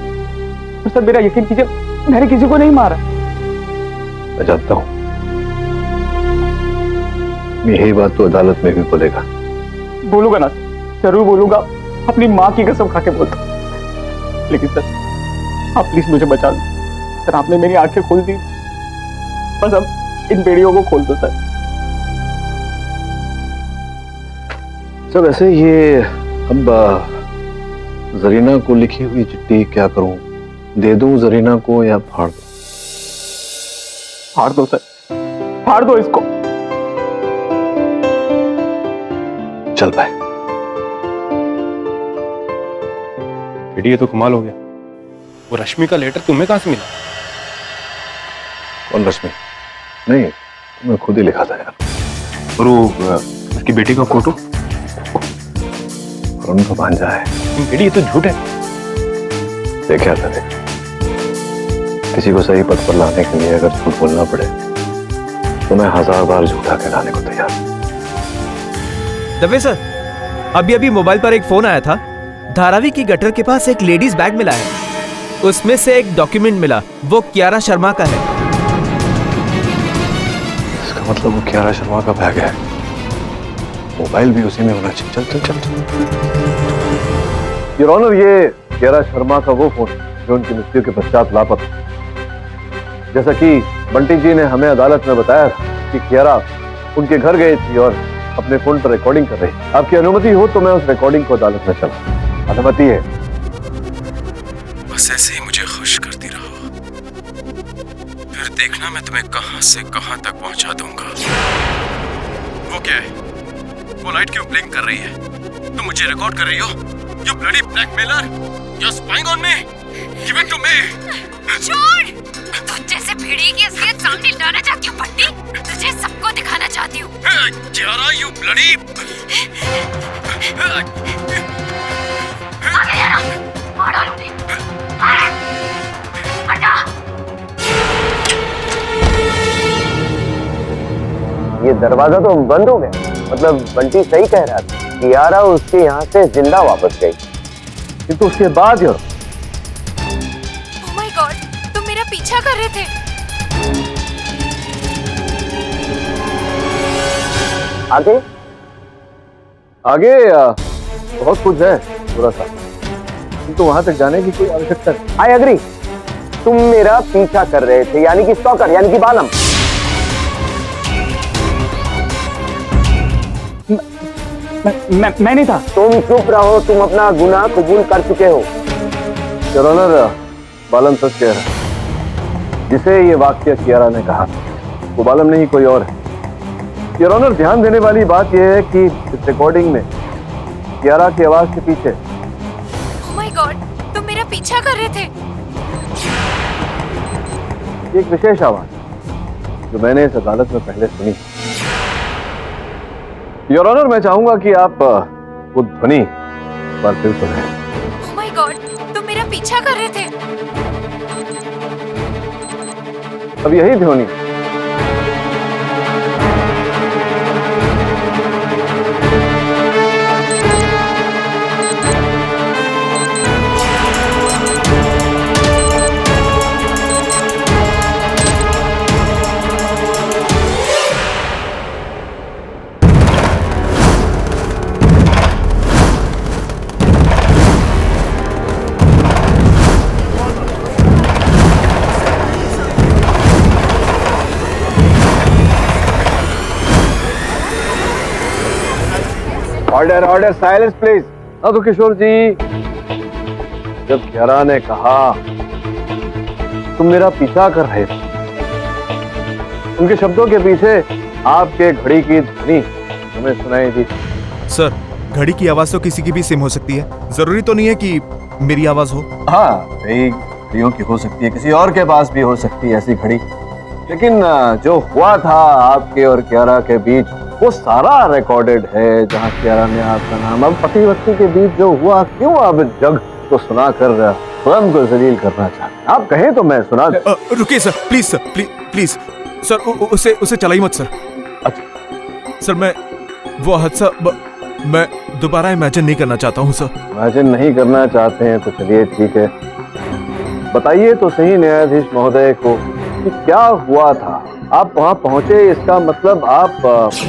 L: और सर मेरा यकीन कीजिए, मैंने किसी को नहीं मारा।
A: मैं जानता हूं, यही बात तो अदालत में भी बोलेगा।
L: बोलूंगा ना, जरूर बोलूंगा, अपनी माँ की कसम खा के बोलता। लेकिन सर आप प्लीज मुझे बचा लो सर। आपने मेरी आंखें खोल दी, बस अब इन बेड़ियों को खोल दो सर।
A: सर वैसे ये अब जरीना को लिखी हुई चिट्ठी क्या करूं? दे दूं जरीना को या फाड़ दूं?
L: फाड़ दो सर, फाड़ दो इसको।
A: चल भाई।
G: बेटी ये तो कमाल हो गया। वो रश्मि का लेटर तुम्हें कहां से मिला?
A: कौन रश्मि? नहीं, मैं खुद ही लिखा था यार।
G: और वो उसकी बेटी का फोटो?
A: और उनका भांजा है।
G: बेटी ये तो झूठ है।
A: देखा था, देख, किसी को सही पथ पर लाने के लिए अगर झूठ बोलना पड़े तो मैं 1000 बार झूठा कहलाने को तैयार।
T: दवे सर, अभी अभी मोबाइल पर एक फोन आया था। धारावी की गटर के पास एक लेडीज बैग मिला है, उसमें से एक डॉक्यूमेंट मिला, वो कियारा शर्मा का है।
A: इसका मतलब वो कियारा शर्मा का बैग है, मोबाइल भी उसी में होना चाहिए। चल चल चल चल। योर ऑनर, ये कियारा शर्मा का वो फोन जो उनकी मृत्यु के पश्चात लापता। जैसा कि बंटी जी ने हमें अदालत में बताया था कि कियारा उनके घर गई थी और अपने फोन पर रिकॉर्डिंग कर रही। आपकी अनुमति हो तो मैं उस रिकॉर्डिंग को अदालत में चला। अनुमति है?
Q: बस ऐसे ही मुझे खुश करती रहो, फिर देखना मैं तुम्हें कहां से कहां तक पहुंचा दूंगा। क्या है? वो लाइट क्यों ब्लिंक कर रही है? तुम मुझे रिकॉर्ड कर रही हो? You bloody blackmailer! You're spying on me! Give it to me!
E: छोड़! तुझ जैसे भेड़िए की असलियत सामने लाना चाहती हूँ बंटी। तुझे सबको दिखाना चाहती हूँ।
Q: Kiara, you bloody!
E: आगे जाना, मार डालूंगी। हटा।
K: ये दरवाजा तो बंद हो गया। मतलब बंटी सही कह रहा था, कियारा उसके यहाँ से जिंदा वापस गई, किंतु उसके बाद
E: Oh my God, तुम मेरा पीछा कर रहे थे।
K: आगे
M: आगे बहुत कुछ है थोड़ा सा, किंतु वहां तक जाने की कोई आवश्यकता नहीं।
K: I agree. तुम मेरा पीछा कर रहे थे, यानी कि स्टॉकर, यानी कि बालम।
L: मैं नहीं था।
K: तुम चुप रहो, तुम अपना गुनाह कबूल कर चुके हो।
M: योर ऑनर, बालम सच कह रहा है। जिसे ये वाक्य कियारा ने कहा वो बालम नहीं कोई और है। योर ऑनर, ध्यान देने वाली बात यह है कि इस रिकॉर्डिंग में कियारा की आवाज के पीछे
E: Oh my God, तुम मेरा पीछा कर रहे थे।
M: एक विशेष आवाज जो मैंने इस अदालत में पहले सुनी। योर ऑनर, मैं चाहूंगा कि आप वो ध्वनि एक बार फिर सुने।
E: Oh my God, तुम मेरा पीछा कर रहे थे।
M: अब यही ध्वनि ऑर्डर ऑर्डर, साइलेंस प्लीज। तो किशोर जी, जब कियारा ने कहा तुम मेरा पीछा कर रहे थे, उनके शब्दों के पीछे आपके घड़ी की ध्वनि हमें सुनाई दी।
F: सर, घड़ी की आवाज तो किसी की भी सिम हो सकती है, जरूरी तो नहीं है कि मेरी आवाज हो।
M: हाँ, कई घड़ियों की हो सकती है, किसी और के पास भी हो सकती है ऐसी घड़ी, लेकिन जो हुआ था आपके और कियारा के बीच वो सारा रिकॉर्डेड है। जहाँ कियारा ने आपका नाम, अब पति पत्नी के बीच जो हुआ, क्यों आप जग को सुनाकर स्वयं को जलील करना चाहते हैं? आप कहें तो मैं सुना दूं।
F: रुकिए sir, please sir, please sir, उसे चलाई मत सर।
M: अच्छा
F: सर, मैं वो हादसा मैं दोबारा इमेजिन नहीं करना चाहता हूँ सर।
M: इमेजिन नहीं करना चाहते हैं तो चलिए ठीक है, बताइए तो सही न्यायाधीश महोदय को कि क्या हुआ था। आप वहां पहुंचे, इसका मतलब आप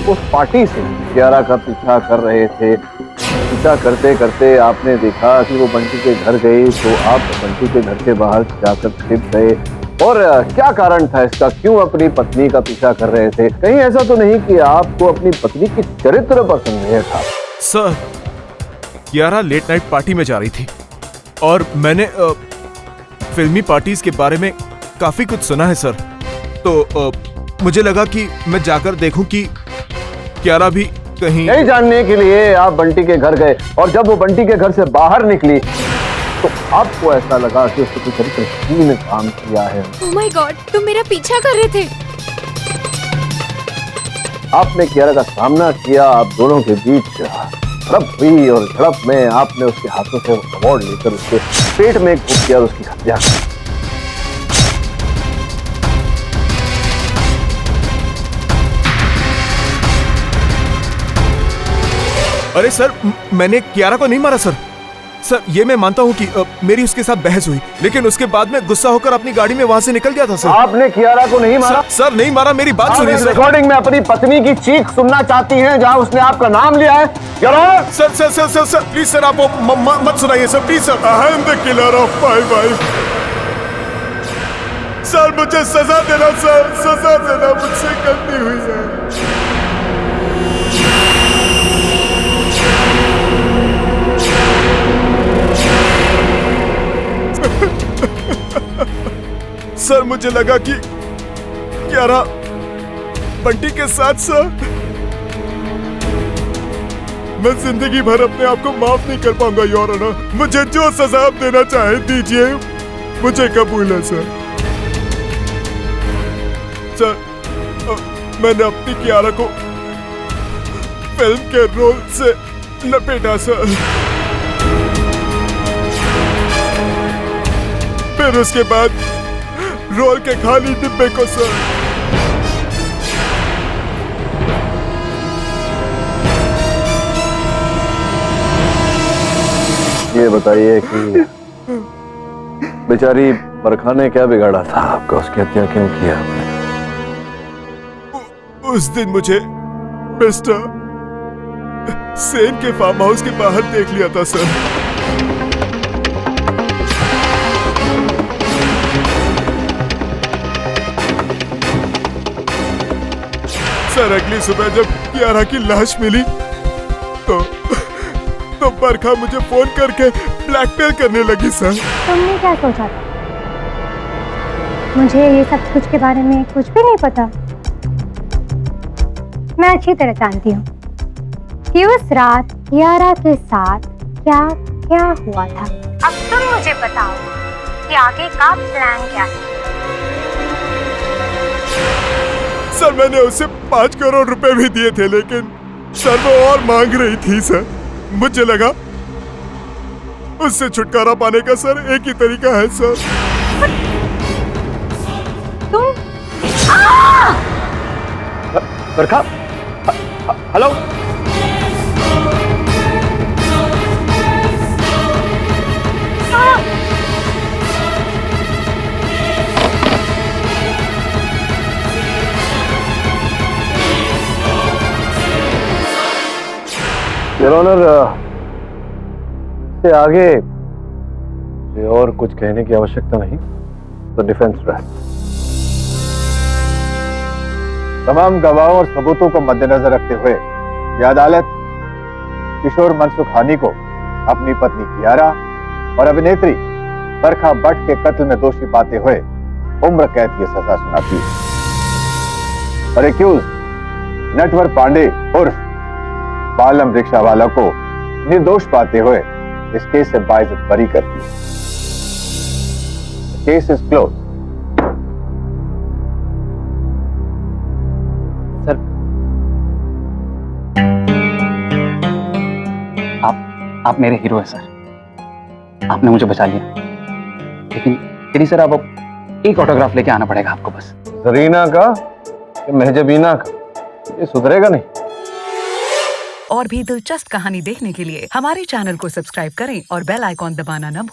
M: उस पार्टी से कियारा का पीछा कर रहे थे। पीछा करते करते आपने देखा कि वो बंटी के घर गई, तो आप बंटी के घर के बाहर जाकर छिप गए। और क्या कारण था इसका? क्यों अपनी पत्नी का पीछा कर रहे थे? कहीं ऐसा तो नहीं कि आपको अपनी पत्नी के चरित्र पर संदेह था?
F: Sir, Kiara late night party में जा रही थी और मैंने फिल्मी पार्टीज के बारे में काफी कुछ सुना है सर, तो मुझे लगा कि मैं जाकर देखूं कि कियारा भी कहीं।
M: यही जानने के लिए आप बंटी के घर गए, और जब वो बंटी के घर से बाहर निकली तो आपको ऐसा लगा कि उसने कुछ चरित्रहीन काम किया है।
E: Oh my God, तुम मेरा पीछा कर रहे थे।
M: आपने कियारा का सामना किया, आप दोनों के बीच झड़प हुई और झड़प में आपने उसके हाथों से अवार्ड लेकर उसके पेट में घुस दिया और उसकी हत्या की।
F: अरे सर, मैंने कियारा को नहीं मारा सर। सर, ये मैं मानता हूँ कि मेरी उसके साथ बहस हुई, लेकिन उसके बाद मैं गुस्सा होकर अपनी गाड़ी में वहां से निकल गया था सर।
M: आपने कियारा को नहीं मारा?
F: सर, नहीं मारा, मेरी बात सुनिए सर।
K: रिकॉर्डिंग में अपनी पत्नी की चीख सुनना चाहती हैं जहां उसने आपका नाम लिया है?
F: Sir sir sir sir sir please sir, आप मत सुनाइए sir, please sir. I am the killer of my wife. Sir, मुझे सजा देना सर, सजा देना, मुझसे गलती हुई है। सर, मुझे लगा कि कियारा बंटी के साथ सर। मैं जिंदगी भर अपने आप को माफ नहीं कर पाऊंगा योर ऑनर। मुझे जो सजा आप देना चाहे दीजिए, मुझे कबूल है सर। सर, मैंने अपनी कियारा को फिल्म के रोल से लपेटा सर, फिर उसके बाद रोल के खाली डिब्बे को सर।
M: ये बताइए कि बेचारी बरखा ने क्या बिगाड़ा था आपका, उसकी हत्या क्यों किया आपने?
F: उस दिन मुझे मिस्टर सेन के फार्म हाउस के बाहर देख लिया था सर। सर, अगली सुबह जब कियारा की लाश मिली तो बरखा मुझे फोन करके ब्लैकमेल करने लगी सर।
O: तुमने क्या सोचा था? मुझे ये सब कुछ के बारे में कुछ भी नहीं पता। मैं अच्छी तरह जानती हूँ कि उस रात कियारा के साथ क्या क्या हुआ था। अब तुम मुझे बताओ कि आगे का प्लान क्या है।
F: सर, मैंने उसे 5 करोड़ रुपए भी दिए थे, लेकिन सर वो और मांग रही थी सर। मुझे लगा उससे छुटकारा पाने का सर एक ही तरीका है सर।
O: तुम
J: बरखा, हेलो।
M: योर ऑनर, से आगे ये और कुछ कहने की आवश्यकता नहीं, तो डिफेंस रेस्ट। तमाम गवाहों और सबूतों को मद्देनजर रखते हुए यह अदालत किशोर मनसुखानी को अपनी पत्नी कियारा और अभिनेत्री बरखा भट्ट के कत्ल में दोषी पाते हुए उम्र कैद की सजा सुनाती है और एक्यूज नटवर पांडे उर्फ बालम रिक्शा वाला को निर्दोष पाते हुए इस केस से बाइज्जत बरी करती है। Case is close.
B: सर, आप मेरे हीरो हैं सर। आपने मुझे बचा लिया, लेकिन तेरी सर अब एक ऑटोग्राफ लेके आना पड़ेगा आपको बस।
M: जरीना का कि महजबीना का, ये सुधरेगा नहीं।
U: और भी दिलचस्प कहानी देखने के लिए हमारे चैनल को सब्सक्राइब करें और बेल आइकॉन दबाना न भूलें।